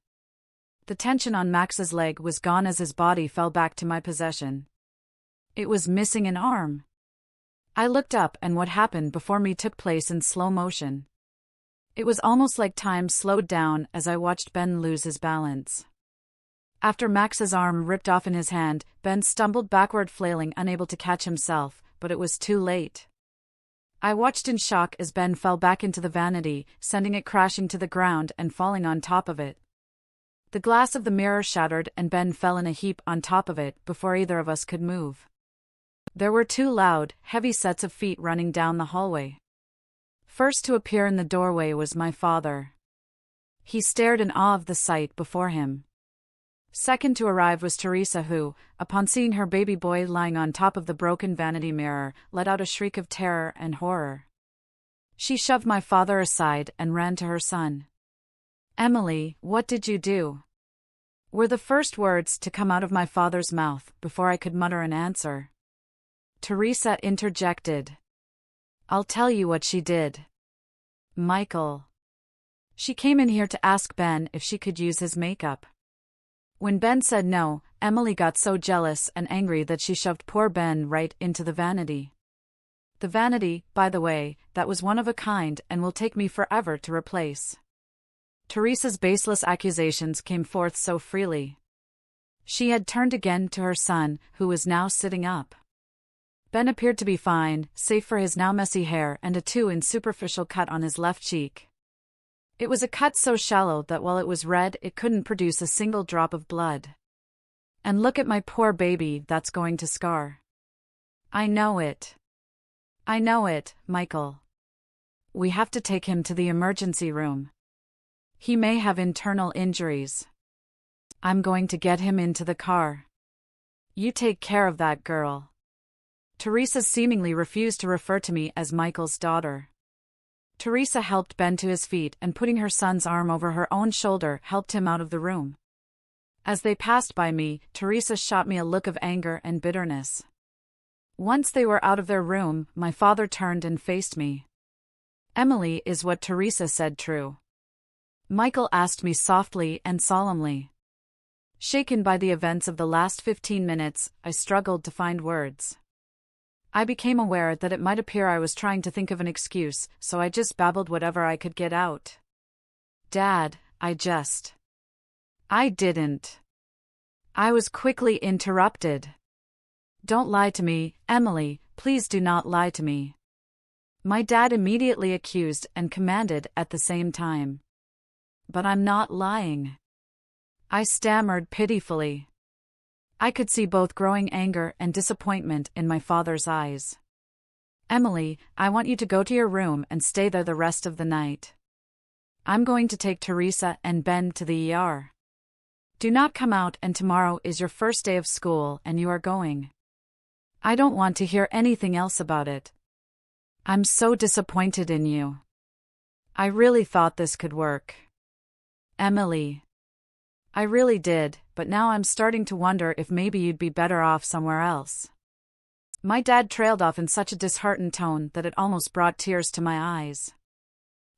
The tension on Max's leg was gone as his body fell back to my possession. It was missing an arm. I looked up and what happened before me took place in slow motion. It was almost like time slowed down as I watched Ben lose his balance. After Max's arm ripped off in his hand, Ben stumbled backward, flailing, unable to catch himself, but it was too late. I watched in shock as Ben fell back into the vanity, sending it crashing to the ground and falling on top of it. The glass of the mirror shattered and Ben fell in a heap on top of it before either of us could move. There were two loud, heavy sets of feet running down the hallway. First to appear in the doorway was my father. He stared in awe of the sight before him. Second to arrive was Teresa, who, upon seeing her baby boy lying on top of the broken vanity mirror, let out a shriek of terror and horror. She shoved my father aside and ran to her son. "Emily, what did you do?" were the first words to come out of my father's mouth before I could mutter an answer. Teresa interjected. "I'll tell you what she did. Michael. She came in here to ask Ben if she could use his makeup. When Ben said no, Emily got so jealous and angry that she shoved poor Ben right into the vanity. The vanity, by the way, that was one of a kind and will take me forever to replace." Teresa's baseless accusations came forth so freely. She had turned again to her son, who was now sitting up. Ben appeared to be fine, save for his now messy hair and a too superficial cut on his left cheek. It was a cut so shallow that while it was red it couldn't produce a single drop of blood. "And look at my poor baby, that's going to scar." "I know it. I know it, Michael. We have to take him to the emergency room. He may have internal injuries. I'm going to get him into the car. You take care of that girl." Teresa seemingly refused to refer to me as Michael's daughter. Teresa helped Ben to his feet and, putting her son's arm over her own shoulder, helped him out of the room. As they passed by me, Teresa shot me a look of anger and bitterness. Once they were out of their room, my father turned and faced me. "Emily, is what Teresa said true?" Michael asked me softly and solemnly. Shaken by the events of the last 15 minutes, I struggled to find words. I became aware that it might appear I was trying to think of an excuse, so I just babbled whatever I could get out. "Dad, I didn't." I was quickly interrupted. "Don't lie to me, Emily, please do not lie to me." My dad immediately accused and commanded at the same time. "But I'm not lying," I stammered pitifully. I could see both growing anger and disappointment in my father's eyes. "Emily, I want you to go to your room and stay there the rest of the night. I'm going to take Teresa and Ben to the ER. Do not come out, and tomorrow is your first day of school and you are going. I don't want to hear anything else about it. I'm so disappointed in you. I really thought this could work. Emily. I really did, but now I'm starting to wonder if maybe you'd be better off somewhere else." My dad trailed off in such a disheartened tone that it almost brought tears to my eyes.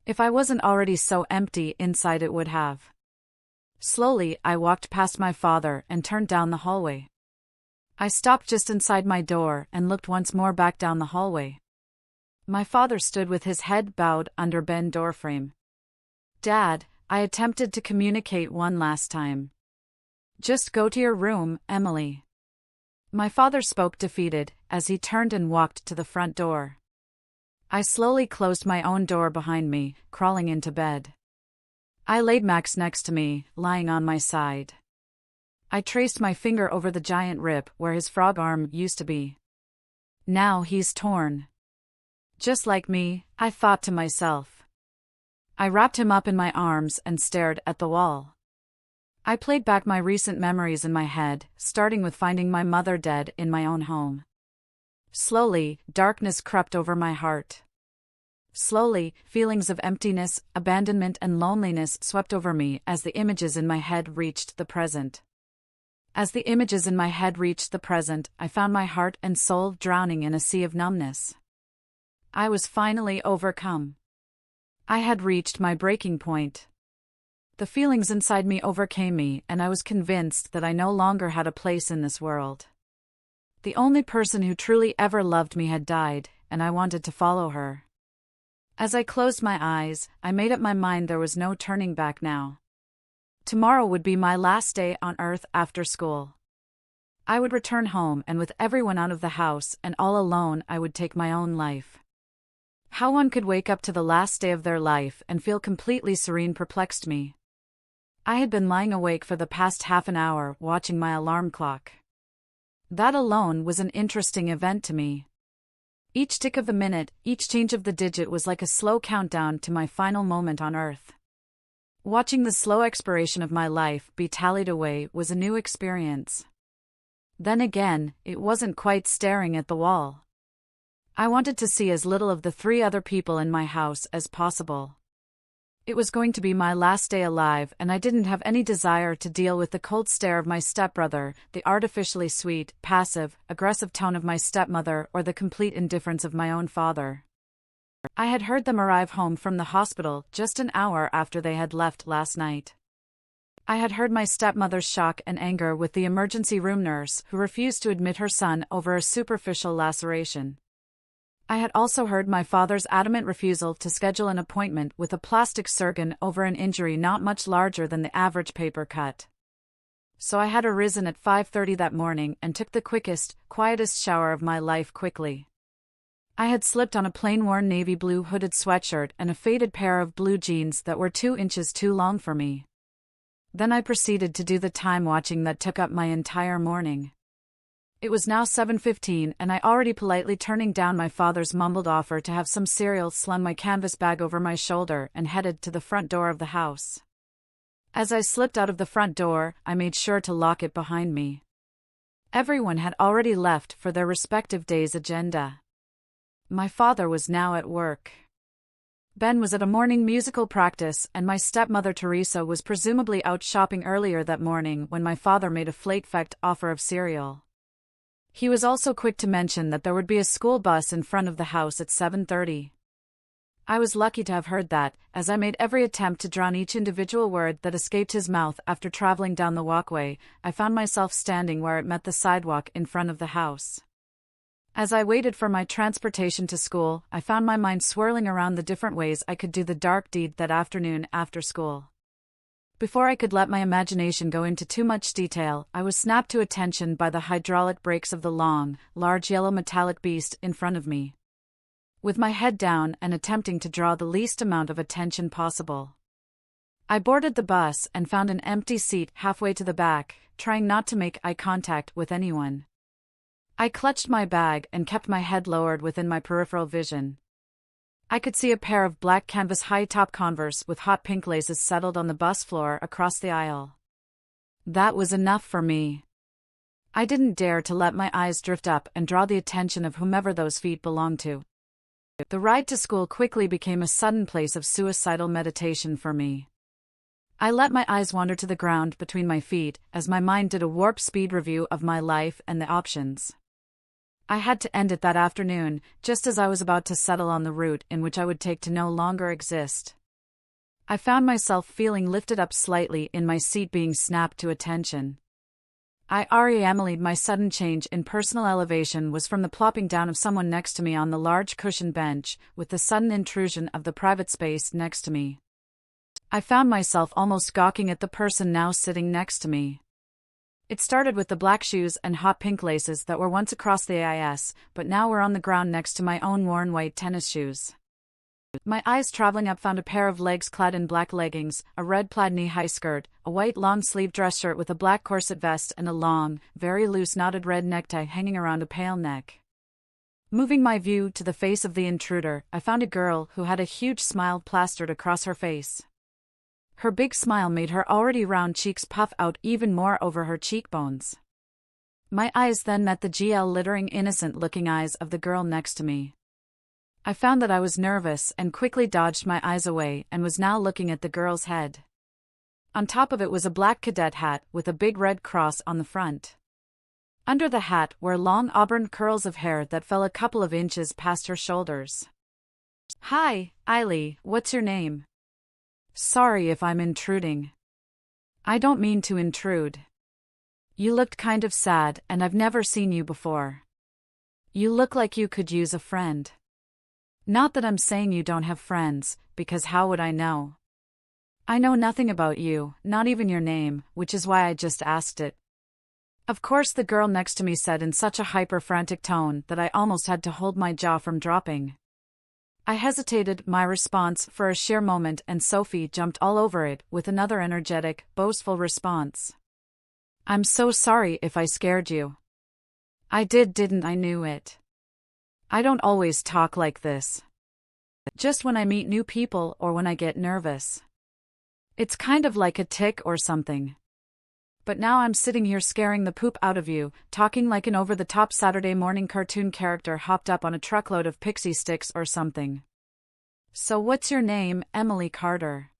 If I wasn't already so empty inside, it would have. Slowly, I walked past my father and turned down the hallway. I stopped just inside my door and looked once more back down the hallway. My father stood with his head bowed under Ben doorframe. "Dad," I attempted to communicate one last time. "Just go to your room, Emily." My father spoke defeated as he turned and walked to the front door. I slowly closed my own door behind me, crawling into bed. I laid Max next to me, lying on my side. I traced my finger over the giant rip where his frog arm used to be. Now he's torn. Just like me, I thought to myself. I wrapped him up in my arms and stared at the wall. I played back my recent memories in my head, starting with finding my mother dead in my own home. Slowly, darkness crept over my heart. Slowly, feelings of emptiness, abandonment and loneliness swept over me as the images in my head reached the present. As the images in my head reached the present, I found my heart and soul drowning in a sea of numbness. I was finally overcome. I had reached my breaking point. The feelings inside me overcame me, and I was convinced that I no longer had a place in this world. The only person who truly ever loved me had died, and I wanted to follow her. As I closed my eyes, I made up my mind there was no turning back now. Tomorrow would be my last day on Earth after school. I would return home, and with everyone out of the house and all alone, I would take my own life. How one could wake up to the last day of their life and feel completely serene perplexed me. I had been lying awake for the past half an hour, watching my alarm clock. That alone was an interesting event to me. Each tick of the minute, each change of the digit was like a slow countdown to my final moment on Earth. Watching the slow expiration of my life be tallied away was a new experience. Then again, it wasn't quite staring at the wall. I wanted to see as little of the 3 other people in my house as possible. It was going to be my last day alive, and I didn't have any desire to deal with the cold stare of my stepbrother, the artificially sweet, passive, aggressive tone of my stepmother, or the complete indifference of my own father. I had heard them arrive home from the hospital just an hour after they had left last night. I had heard my stepmother's shock and anger with the emergency room nurse who refused to admit her son over a superficial laceration. I had also heard my father's adamant refusal to schedule an appointment with a plastic surgeon over an injury not much larger than the average paper cut. So I had arisen at 5:30 that morning and took the quickest, quietest shower of my life quickly. I had slipped on a plain worn navy blue hooded sweatshirt and a faded pair of blue jeans that were 2 inches too long for me. Then I proceeded to do the time watching that took up my entire morning. It was now 7:15, and I already politely turning down my father's mumbled offer to have some cereal, slung my canvas bag over my shoulder and headed to the front door of the house. As I slipped out of the front door, I made sure to lock it behind me. Everyone had already left for their respective day's agenda. My father was now at work. Ben was at a morning musical practice, and my stepmother Teresa was presumably out shopping earlier that morning when my father made a flate-fecked offer of cereal. He was also quick to mention that there would be a school bus in front of the house at 7:30. I was lucky to have heard that, as I made every attempt to drown each individual word that escaped his mouth. After traveling down the walkway, I found myself standing where it met the sidewalk in front of the house. As I waited for my transportation to school, I found my mind swirling around the different ways I could do the dark deed that afternoon after school. Before I could let my imagination go into too much detail, I was snapped to attention by the hydraulic brakes of the long, large yellow metallic beast in front of me. With my head down and attempting to draw the least amount of attention possible, I boarded the bus and found an empty seat halfway to the back, trying not to make eye contact with anyone. I clutched my bag and kept my head lowered within my peripheral vision. I could see a pair of black canvas high-top Converse with hot pink laces settled on the bus floor across the aisle. That was enough for me. I didn't dare to let my eyes drift up and draw the attention of whomever those feet belonged to. The ride to school quickly became a sudden place of suicidal meditation for me. I let my eyes wander to the ground between my feet as my mind did a warp speed review of my life and the options I had to end it that afternoon, just as I was about to settle on the route in which I would take to no longer exist. I found myself feeling lifted up slightly in my seat, being snapped to attention. I REM'd my sudden change in personal elevation was from the plopping down of someone next to me on the large cushioned bench, with the sudden intrusion of the private space next to me. I found myself almost gawking at the person now sitting next to me. It started with the black shoes and hot pink laces that were once across the AIS, but now were on the ground next to my own worn white tennis shoes. My eyes traveling up found a pair of legs clad in black leggings, a red plaid knee-high skirt, a white long-sleeve dress shirt with a black corset vest, and a long, very loose knotted red necktie hanging around a pale neck. Moving my view to the face of the intruder, I found a girl who had a huge smile plastered across her face. Her big smile made her already round cheeks puff out even more over her cheekbones. My eyes then met the glittering innocent-looking eyes of the girl next to me. I found that I was nervous and quickly dodged my eyes away and was now looking at the girl's head. On top of it was a black cadet hat with a big red cross on the front. Under the hat were long auburn curls of hair that fell a couple of inches past her shoulders. "Hi, Eily, what's your name? Sorry if I'm intruding. I don't mean to intrude. You looked kind of sad and I've never seen you before. You look like you could use a friend. Not that I'm saying you don't have friends, because how would I know? I know nothing about you, not even your name, which is why I just asked it. Of course, the girl next to me said in such a hyper-frantic tone that I almost had to hold my jaw from dropping. I hesitated my response for a sheer moment, and Sophie jumped all over it with another energetic, boastful response. I'm so sorry if I scared you. I didn't I? Knew it. I don't always talk like this. Just when I meet new people or when I get nervous. It's kind of like a tic or something. But now I'm sitting here scaring the poop out of you, talking like an over-the-top Saturday morning cartoon character hopped up on a truckload of pixie sticks or something. So what's your name, Emily Carter?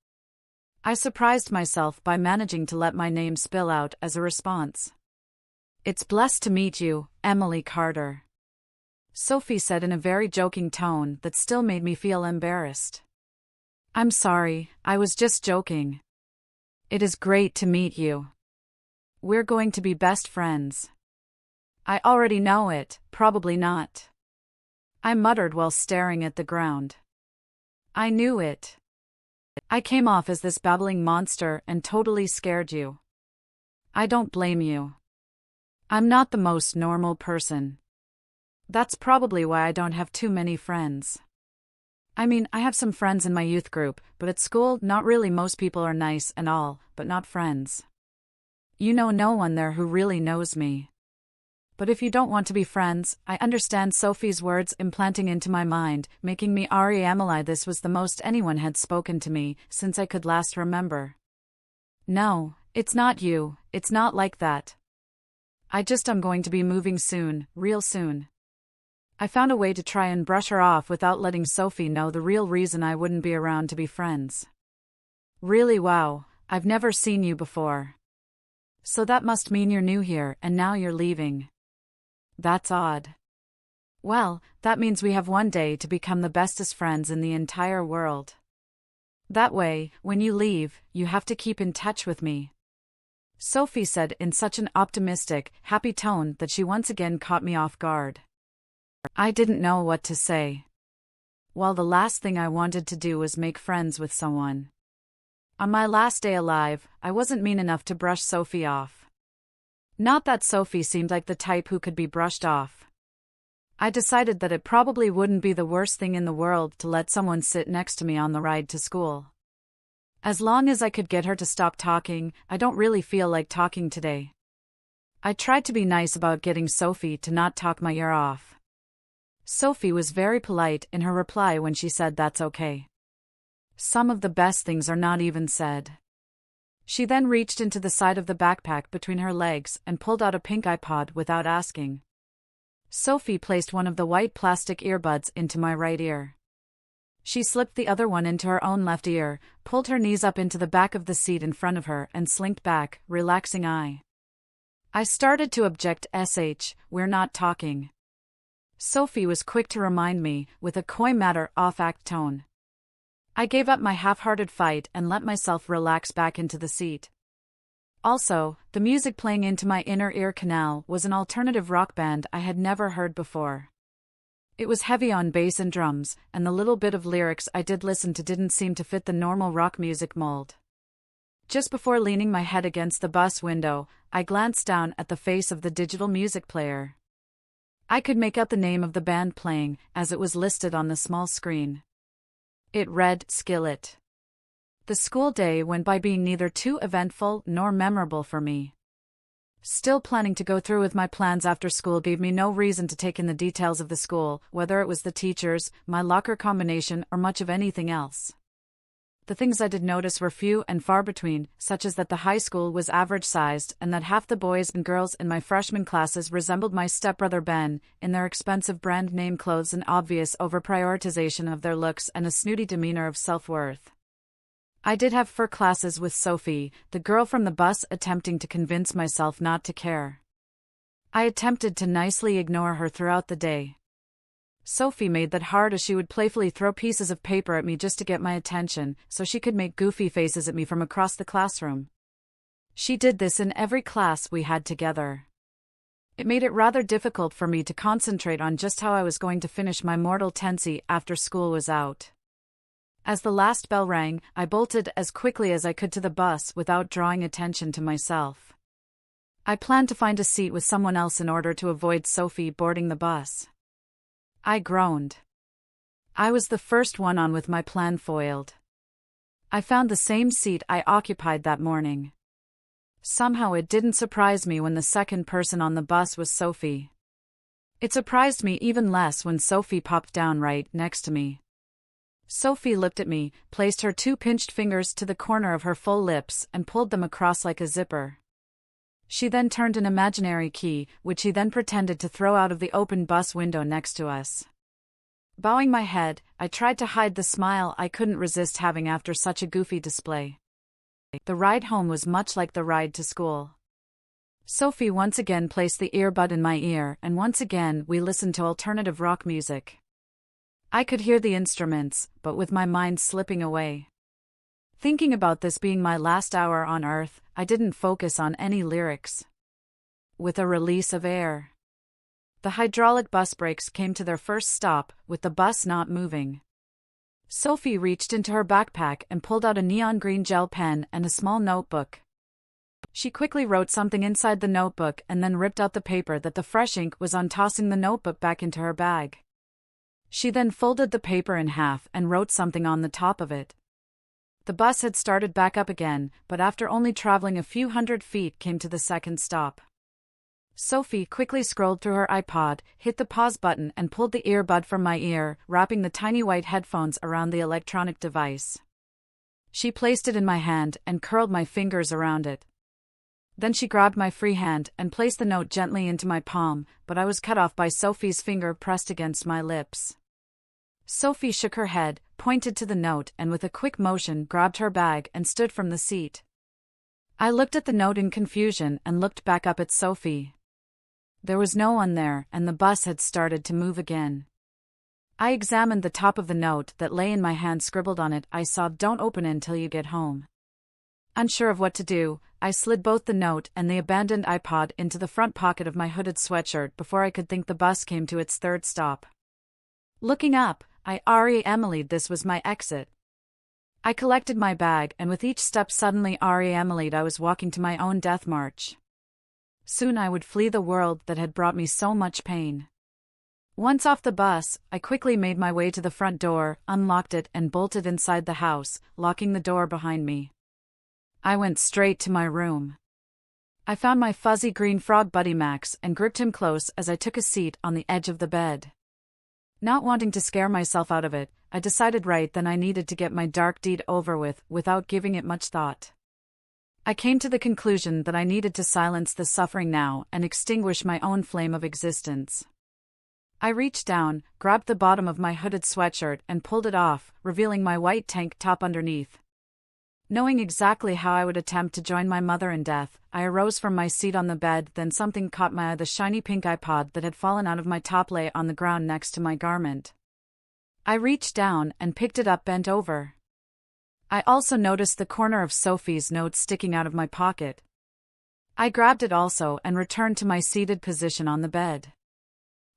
I surprised myself by managing to let my name spill out as a response. It's blessed to meet you, Emily Carter. Sophie said in a very joking tone that still made me feel embarrassed. I'm sorry, I was just joking. It is great to meet you. We're going to be best friends. I already know it, probably not. I muttered while staring at the ground. I knew it. I came off as this babbling monster and totally scared you. I don't blame you. I'm not the most normal person. That's probably why I don't have too many friends. I mean, I have some friends in my youth group, but at school, not really. Most people are nice and all, but not friends. You know no one there who really knows me. But if you don't want to be friends, I understand. Sophie's words implanting into my mind, making me Emily. This was the most anyone had spoken to me since I could last remember. No, it's not you, it's not like that. I'm going to be moving soon, real soon. I found a way to try and brush her off without letting Sophie know the real reason I wouldn't be around to be friends. Really? Wow, I've never seen you before. So that must mean you're new here and now you're leaving. That's odd. Well, that means we have one day to become the bestest friends in the entire world. That way, when you leave, you have to keep in touch with me. Sophie said in such an optimistic, happy tone that she once again caught me off guard. I didn't know what to say. Well, the last thing I wanted to do was make friends with someone. On my last day alive, I wasn't mean enough to brush Sophie off. Not that Sophie seemed like the type who could be brushed off. I decided that it probably wouldn't be the worst thing in the world to let someone sit next to me on the ride to school. As long as I could get her to stop talking. I don't really feel like talking today. I tried to be nice about getting Sophie to not talk my ear off. Sophie was very polite in her reply when she said that's okay. Some of the best things are not even said. She then reached into the side of the backpack between her legs and pulled out a pink iPod without asking. Sophie placed one of the white plastic earbuds into my right ear. She slipped the other one into her own left ear, pulled her knees up into the back of the seat in front of her and slinked back, relaxing. I started to object. We're not talking. Sophie was quick to remind me, with a coy matter-of-fact tone. I gave up my half-hearted fight and let myself relax back into the seat. Also, the music playing into my inner ear canal was an alternative rock band I had never heard before. It was heavy on bass and drums, and the little bit of lyrics I did listen to didn't seem to fit the normal rock music mold. Just before leaning my head against the bus window, I glanced down at the face of the digital music player. I could make out the name of the band playing, as it was listed on the small screen. It read, Skillet. The school day went by being neither too eventful nor memorable for me. Still planning to go through with my plans after school gave me no reason to take in the details of the school, whether it was the teachers, my locker combination, or much of anything else. The things I did notice were few and far between, such as that the high school was average-sized and that half the boys and girls in my freshman classes resembled my stepbrother Ben, in their expensive brand-name clothes and obvious over-prioritization of their looks and a snooty demeanor of self-worth. I did have fur classes with Sophie, the girl from the bus, attempting to convince myself not to care. I attempted to nicely ignore her throughout the day. Sophie made that hard as she would playfully throw pieces of paper at me just to get my attention, so she could make goofy faces at me from across the classroom. She did this in every class we had together. It made it rather difficult for me to concentrate on just how I was going to finish my mortal tensi after school was out. As the last bell rang, I bolted as quickly as I could to the bus without drawing attention to myself. I planned to find a seat with someone else in order to avoid Sophie boarding the bus. I groaned. I was the first one on with my plan foiled. I found the same seat I occupied that morning. Somehow it didn't surprise me when the second person on the bus was Sophie. It surprised me even less when Sophie popped down right next to me. Sophie looked at me, placed her 2 pinched fingers to the corner of her full lips and pulled them across like a zipper. She then turned an imaginary key, which she then pretended to throw out of the open bus window next to us. Bowing my head, I tried to hide the smile I couldn't resist having after such a goofy display. The ride home was much like the ride to school. Sophie once again placed the earbud in my ear, and once again we listened to alternative rock music. I could hear the instruments, but with my mind slipping away. Thinking about this being my last hour on Earth, I didn't focus on any lyrics. With a release of air, the hydraulic bus brakes came to their first stop, with the bus not moving. Sophie reached into her backpack and pulled out a neon green gel pen and a small notebook. She quickly wrote something inside the notebook and then ripped out the paper that the fresh ink was on, tossing the notebook back into her bag. She then folded the paper in half and wrote something on the top of it. The bus had started back up again, but after only traveling a few hundred feet came to the second stop. Sophie quickly scrolled through her iPod, hit the pause button and pulled the earbud from my ear, wrapping the tiny white headphones around the electronic device. She placed it in my hand and curled my fingers around it. Then she grabbed my free hand and placed the note gently into my palm, but I was cut off by Sophie's finger pressed against my lips. Sophie shook her head, pointed to the note and with a quick motion grabbed her bag and stood from the seat. I looked at the note in confusion and looked back up at Sophie. There was no one there, and the bus had started to move again. I examined the top of the note that lay in my hand. Scribbled on it, I saw, "Don't open until you get home." Unsure of what to do, I slid both the note and the abandoned iPod into the front pocket of my hooded sweatshirt before I could think. The bus came to its third stop. Looking up, I Emily'd. This was my exit. I collected my bag, and with each step suddenly Emily'd, I was walking to my own death march. Soon I would flee the world that had brought me so much pain. Once off the bus, I quickly made my way to the front door, unlocked it and bolted inside the house, locking the door behind me. I went straight to my room. I found my fuzzy green frog buddy Max and gripped him close as I took a seat on the edge of the bed. Not wanting to scare myself out of it, I decided right then I needed to get my dark deed over with without giving it much thought. I came to the conclusion that I needed to silence the suffering now and extinguish my own flame of existence. I reached down, grabbed the bottom of my hooded sweatshirt and pulled it off, revealing my white tank top underneath. Knowing exactly how I would attempt to join my mother in death, I arose from my seat on the bed. Then something caught my eye. The shiny pink iPod that had fallen out of my top lay on the ground next to my garment. I reached down and picked it up, bent over. I also noticed the corner of Sophie's note sticking out of my pocket. I grabbed it also and returned to my seated position on the bed.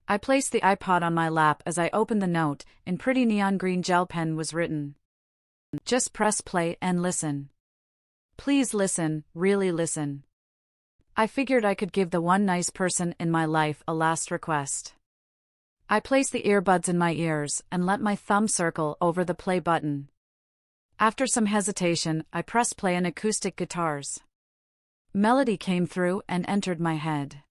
I placed the iPod on my lap as I opened the note. In pretty neon green gel pen was written, "Just press play and listen. Please listen, really listen." I figured I could give the one nice person in my life a last request. I placed the earbuds in my ears and let my thumb circle over the play button. After some hesitation, I pressed play on acoustic guitars. Melody came through and entered my head.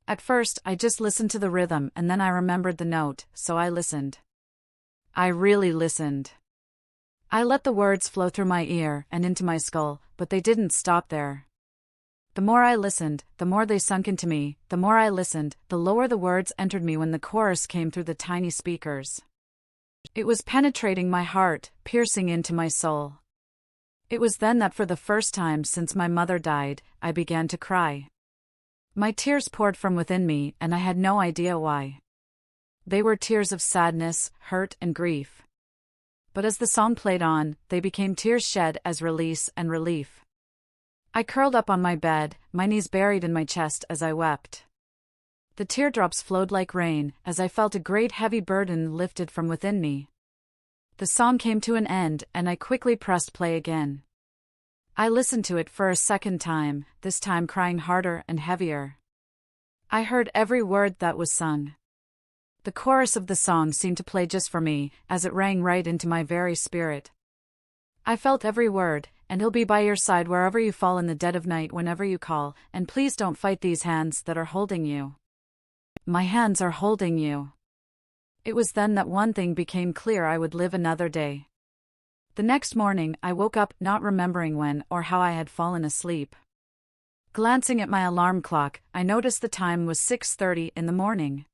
At first, I just listened to the rhythm and then I remembered the note, so I listened. I really listened. I let the words flow through my ear and into my skull, but they didn't stop there. The more I listened, the more they sunk into me. The more I listened, the lower the words entered me when the chorus came through the tiny speakers. It was penetrating my heart, piercing into my soul. It was then that for the first time since my mother died, I began to cry. My tears poured from within me and I had no idea why. They were tears of sadness, hurt and grief. But as the song played on, they became tears shed as release and relief. I curled up on my bed, my knees buried in my chest as I wept. The teardrops flowed like rain as I felt a great heavy burden lifted from within me. The song came to an end, and I quickly pressed play again. I listened to it for a second time, this time crying harder and heavier. I heard every word that was sung. The chorus of the song seemed to play just for me, as it rang right into my very spirit. I felt every word, and he'll be by your side wherever you fall in the dead of night whenever you call, and please don't fight these hands that are holding you. My hands are holding you. It was then that one thing became clear: I would live another day. The next morning, I woke up not remembering when or how I had fallen asleep. Glancing at my alarm clock, I noticed the time was 6:30 in the morning.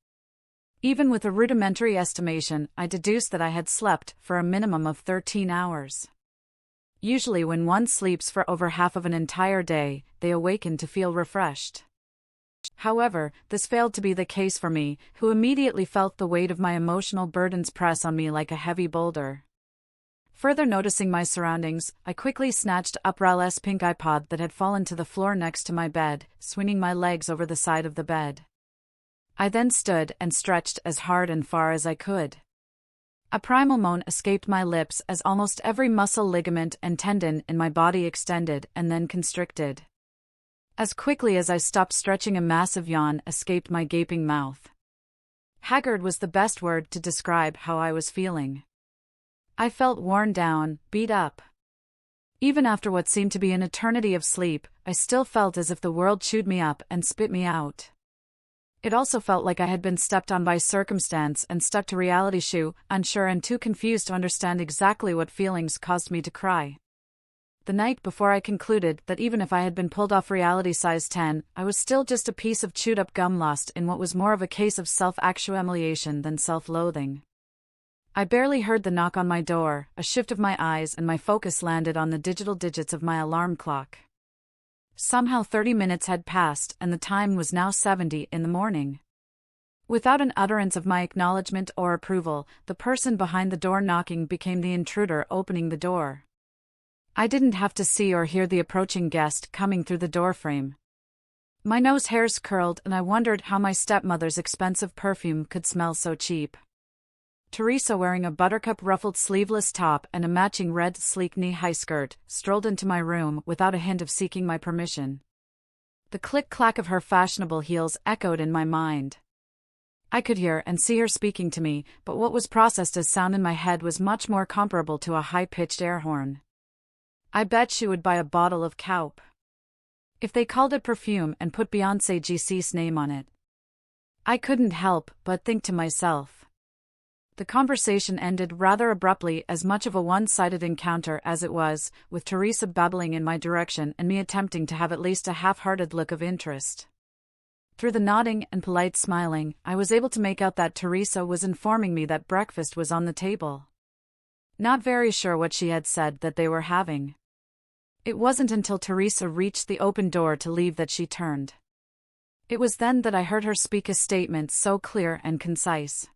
Even with a rudimentary estimation, I deduced that I had slept for a minimum of 13 hours. Usually when one sleeps for over half of an entire day, they awaken to feel refreshed. However, this failed to be the case for me, who immediately felt the weight of my emotional burdens press on me like a heavy boulder. Further noticing my surroundings, I quickly snatched up Ral's pink iPod that had fallen to the floor next to my bed, swinging my legs over the side of the bed. I then stood and stretched as hard and far as I could. A primal moan escaped my lips as almost every muscle, ligament, and tendon in my body extended and then constricted. As quickly as I stopped stretching, a massive yawn escaped my gaping mouth. Haggard was the best word to describe how I was feeling. I felt worn down, beat up. Even after what seemed to be an eternity of sleep, I still felt as if the world chewed me up and spit me out. It also felt like I had been stepped on by circumstance and stuck to reality shoe, unsure and too confused to understand exactly what feelings caused me to cry. The night before, I concluded that even if I had been pulled off reality size 10, I was still just a piece of chewed-up gum lost in what was more of a case of self-actualization than self-loathing. I barely heard the knock on my door, a shift of my eyes, and my focus landed on the digital digits of my alarm clock. Somehow 30 minutes had passed, and the time was now 7:70 in the morning. Without an utterance of my acknowledgement or approval, the person behind the door knocking became the intruder opening the door. I didn't have to see or hear the approaching guest coming through the doorframe. My nose hairs curled, and I wondered how my stepmother's expensive perfume could smell so cheap. Teresa, wearing a buttercup ruffled sleeveless top and a matching red sleek knee-high skirt, strolled into my room without a hint of seeking my permission. The click-clack of her fashionable heels echoed in my mind. I could hear and see her speaking to me, but what was processed as sound in my head was much more comparable to a high-pitched air horn. I bet she would buy a bottle of Kaup if they called it perfume and put Beyoncé GC's name on it. I couldn't help but think to myself. The conversation ended rather abruptly, as much of a one-sided encounter as it was, with Teresa babbling in my direction and me attempting to have at least a half-hearted look of interest. Through the nodding and polite smiling, I was able to make out that Teresa was informing me that breakfast was on the table. Not very sure what she had said that they were having. It wasn't until Teresa reached the open door to leave that she turned. It was then that I heard her speak a statement so clear and concise.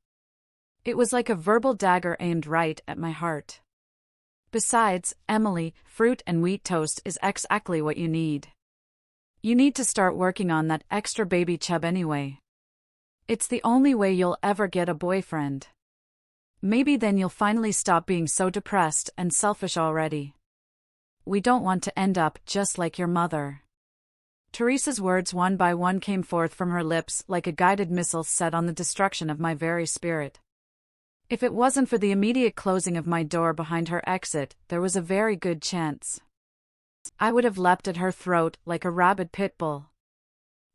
It was like a verbal dagger aimed right at my heart. Besides, Emily, fruit and wheat toast is exactly what you need. You need to start working on that extra baby chub anyway. It's the only way you'll ever get a boyfriend. Maybe then you'll finally stop being so depressed and selfish already. We don't want to end up just like your mother. Teresa's words one by one came forth from her lips like a guided missile set on the destruction of my very spirit. If it wasn't for the immediate closing of my door behind her exit, there was a very good chance I would have leapt at her throat like a rabid pit bull.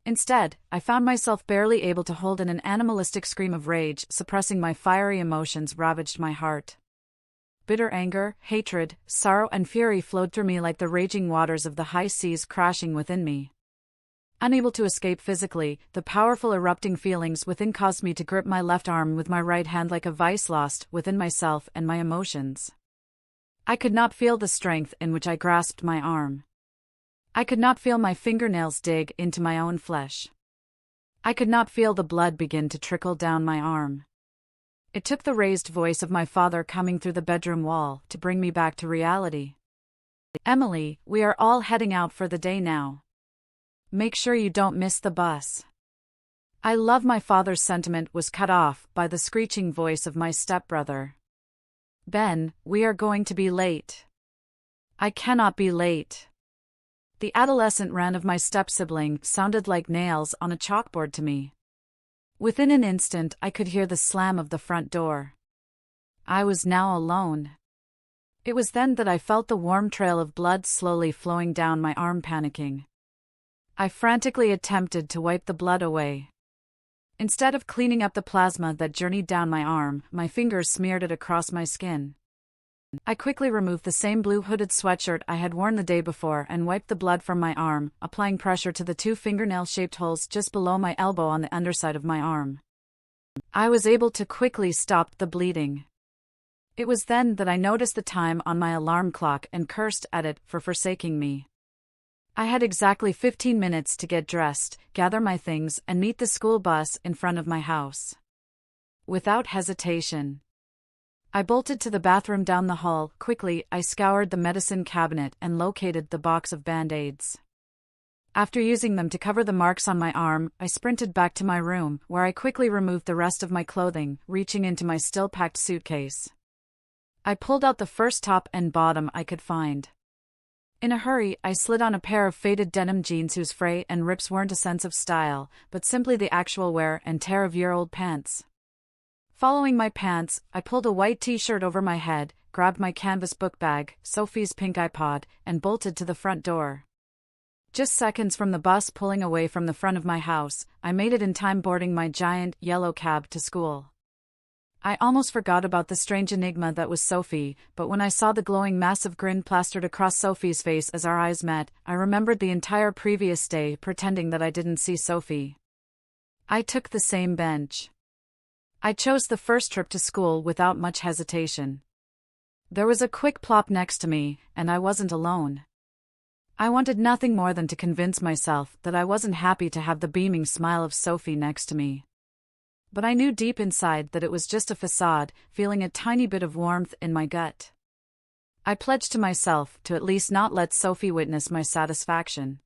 Instead, I found myself barely able to hold in an animalistic scream of rage. Suppressing my fiery emotions ravaged my heart. Bitter anger, hatred, sorrow and fury flowed through me like the raging waters of the high seas crashing within me. Unable to escape physically, the powerful erupting feelings within caused me to grip my left arm with my right hand like a vice lost within myself and my emotions. I could not feel the strength in which I grasped my arm. I could not feel my fingernails dig into my own flesh. I could not feel the blood begin to trickle down my arm. It took the raised voice of my father coming through the bedroom wall to bring me back to reality. Emily, we are all heading out for the day now. Make sure you don't miss the bus. I love my father's sentiment was cut off by the screeching voice of my stepbrother. Ben, we are going to be late. I cannot be late. The adolescent rant of my step-sibling sounded like nails on a chalkboard to me. Within an instant, I could hear the slam of the front door. I was now alone. It was then that I felt the warm trail of blood slowly flowing down my arm, panicking. I frantically attempted to wipe the blood away. Instead of cleaning up the plasma that journeyed down my arm, my fingers smeared it across my skin. I quickly removed the same blue hooded sweatshirt I had worn the day before and wiped the blood from my arm, applying pressure to the 2 fingernail-shaped holes just below my elbow on the underside of my arm. I was able to quickly stop the bleeding. It was then that I noticed the time on my alarm clock and cursed at it for forsaking me. I had exactly 15 minutes to get dressed, gather my things, and meet the school bus in front of my house. Without hesitation, I bolted to the bathroom down the hall. Quickly, I scoured the medicine cabinet and located the box of Band-Aids. After using them to cover the marks on my arm, I sprinted back to my room, where I quickly removed the rest of my clothing, reaching into my still-packed suitcase. I pulled out the first top and bottom I could find. In a hurry, I slid on a pair of faded denim jeans whose fray and rips weren't a sense of style, but simply the actual wear and tear of year-old pants. Following my pants, I pulled a white t-shirt over my head, grabbed my canvas book bag, Sophie's pink iPod, and bolted to the front door. Just seconds from the bus pulling away from the front of my house, I made it in time, boarding my giant, yellow cab to school. I almost forgot about the strange enigma that was Sophie, but when I saw the glowing, massive grin plastered across Sophie's face as our eyes met, I remembered the entire previous day pretending that I didn't see Sophie. I took the same bench. I chose the first trip to school without much hesitation. There was a quick plop next to me, and I wasn't alone. I wanted nothing more than to convince myself that I wasn't happy to have the beaming smile of Sophie next to me. But I knew deep inside that it was just a facade, feeling a tiny bit of warmth in my gut. I pledged to myself to at least not let Sophie witness my satisfaction.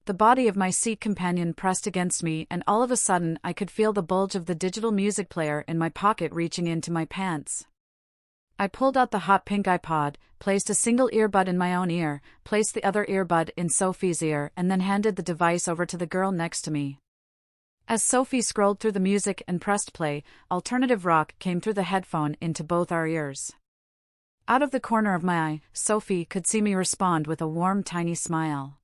The body of my seat companion pressed against me, and all of a sudden I could feel the bulge of the digital music player in my pocket reaching into my pants. I pulled out the hot pink iPod, placed a single earbud in my own ear, placed the other earbud in Sophie's ear, and then handed the device over to the girl next to me. As Sophie scrolled through the music and pressed play, alternative rock came through the headphone into both our ears. Out of the corner of my eye, Sophie could see me respond with a warm, tiny smile.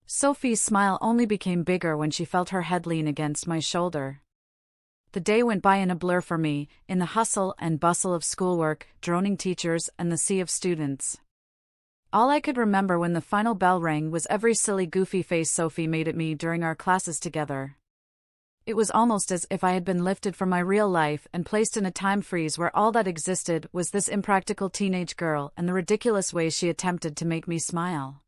Sophie's smile only became bigger when she felt her head lean against my shoulder. The day went by in a blur for me, in the hustle and bustle of schoolwork, droning teachers, and the sea of students. All I could remember when the final bell rang was every silly, goofy face Sophie made at me during our classes together. It was almost as if I had been lifted from my real life and placed in a time freeze where all that existed was this impractical teenage girl and the ridiculous ways she attempted to make me smile.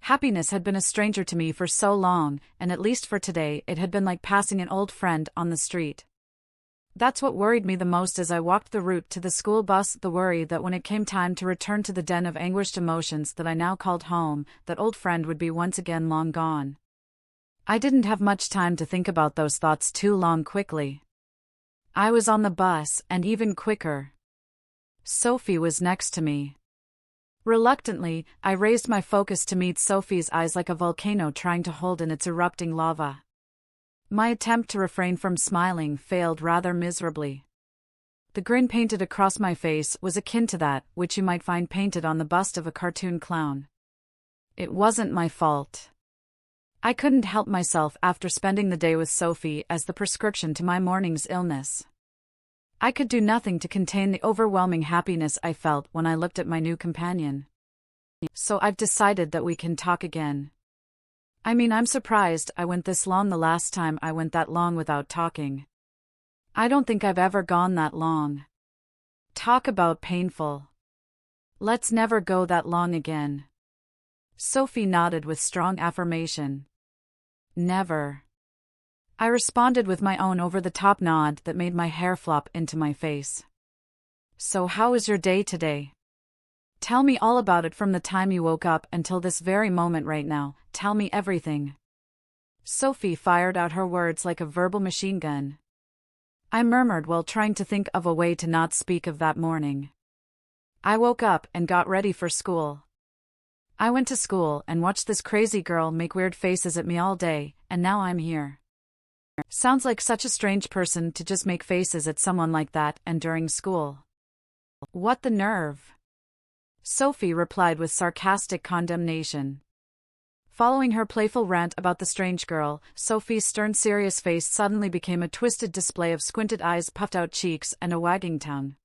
Happiness had been a stranger to me for so long, and at least for today it had been like passing an old friend on the street. That's what worried me the most as I walked the route to the school bus, the worry that when it came time to return to the den of anguished emotions that I now called home, that old friend would be once again long gone. I didn't have much time to think about those thoughts too long. Quickly, I was on the bus, and even quicker, Sophie was next to me. Reluctantly, I raised my focus to meet Sophie's eyes like a volcano trying to hold in its erupting lava. My attempt to refrain from smiling failed rather miserably. The grin painted across my face was akin to that which you might find painted on the bust of a cartoon clown. It wasn't my fault. I couldn't help myself after spending the day with Sophie as the prescription to my morning's illness. I could do nothing to contain the overwhelming happiness I felt when I looked at my new companion. So I've decided that we can talk again. I mean, I'm surprised I went this long. The last time I went that long without talking. I don't think I've ever gone that long. Talk about painful. Let's never go that long again. Sophie nodded with strong affirmation. Never. I responded with my own over-the-top nod that made my hair flop into my face. So how was your day today? Tell me all about it, from the time you woke up until this very moment right now. Tell me everything. Sophie fired out her words like a verbal machine gun. I murmured while trying to think of a way to not speak of that morning. I woke up and got ready for school. I went to school and watched this crazy girl make weird faces at me all day, and now I'm here. Sounds like such a strange person to just make faces at someone like that and during school. What the nerve? Sophie replied with sarcastic condemnation. Following her playful rant about the strange girl, Sophie's stern serious face suddenly became a twisted display of squinted eyes, puffed out cheeks, and a wagging tongue.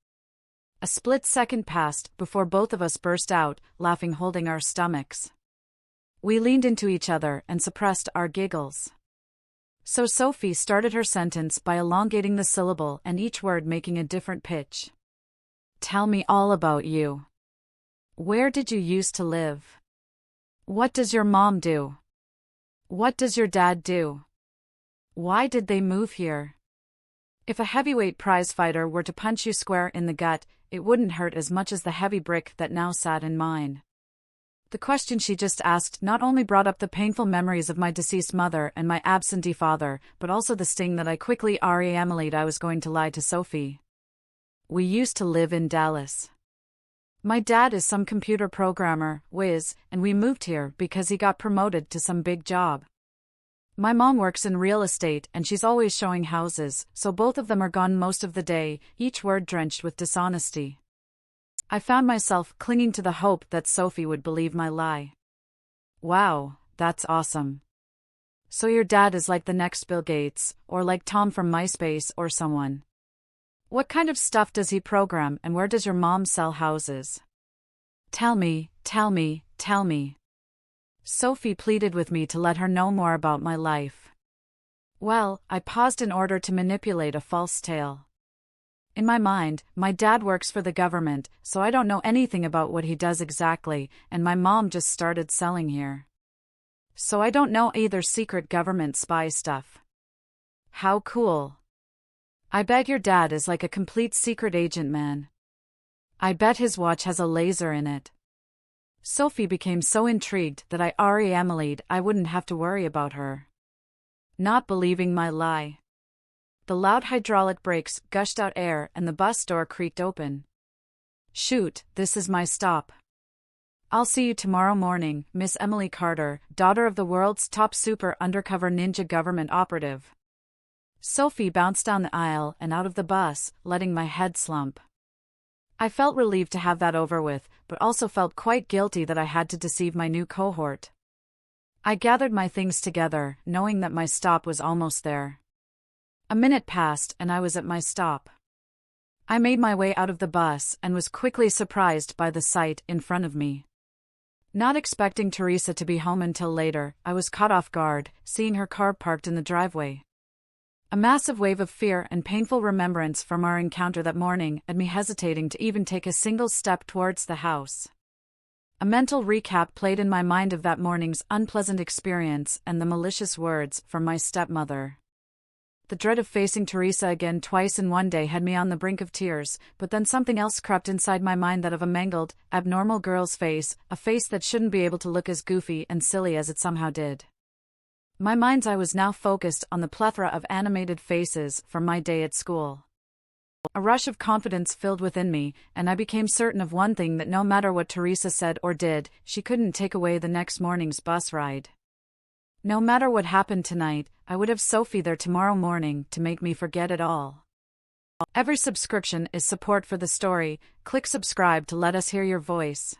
A split second passed before both of us burst out, laughing, holding our stomachs. We leaned into each other and suppressed our giggles. So Sophie started her sentence by elongating the syllable and each word making a different pitch. Tell me all about you. Where did you used to live? What does your mom do? What does your dad do? Why did they move here? If a heavyweight prizefighter were to punch you square in the gut, it wouldn't hurt as much as the heavy brick that now sat in mine. The question she just asked not only brought up the painful memories of my deceased mother and my absentee father, but also the sting that I quickly remembered I was going to lie to Sophie. We used to live in Dallas. My dad is some computer programmer, whiz, and we moved here because he got promoted to some big job. My mom works in real estate and she's always showing houses, so both of them are gone most of the day, each word drenched with dishonesty. I found myself clinging to the hope that Sophie would believe my lie. Wow, that's awesome. So your dad is like the next Bill Gates, or like Tom from MySpace or someone. What kind of stuff does he program and where does your mom sell houses? Tell me, tell me, tell me. Sophie pleaded with me to let her know more about my life. Well, I paused in order to manipulate a false tale. In my mind, my dad works for the government, so I don't know anything about what he does exactly, and my mom just started selling here. So I don't know either secret government spy stuff. How cool. I bet your dad is like a complete secret agent, man. I bet his watch has a laser in it. Sophie became so intrigued that I remembered I wouldn't have to worry about her not believing my lie. The loud hydraulic brakes gushed out air and the bus door creaked open. Shoot, this is my stop. I'll see you tomorrow morning, Miss Emily Carter, daughter of the world's top super undercover ninja government operative. Sophie bounced down the aisle and out of the bus, letting my head slump. I felt relieved to have that over with, but also felt quite guilty that I had to deceive my new cohort. I gathered my things together, knowing that my stop was almost there. A minute passed and I was at my stop. I made my way out of the bus and was quickly surprised by the sight in front of me. Not expecting Teresa to be home until later, I was caught off guard, seeing her car parked in the driveway. A massive wave of fear and painful remembrance from our encounter that morning had me hesitating to even take a single step towards the house. A mental recap played in my mind of that morning's unpleasant experience and the malicious words from my stepmother. The dread of facing Teresa again twice in one day had me on the brink of tears, but then something else crept inside my mind, that of a mangled, abnormal girl's face, a face that shouldn't be able to look as goofy and silly as it somehow did. My mind's eye was now focused on the plethora of animated faces from my day at school. A rush of confidence filled within me, and I became certain of one thing, that no matter what Teresa said or did, she couldn't take away the next morning's bus ride. No matter what happened tonight, I would have Sophie there tomorrow morning to make me forget it all. Every subscription is support for the story. Click subscribe to let us hear your voice.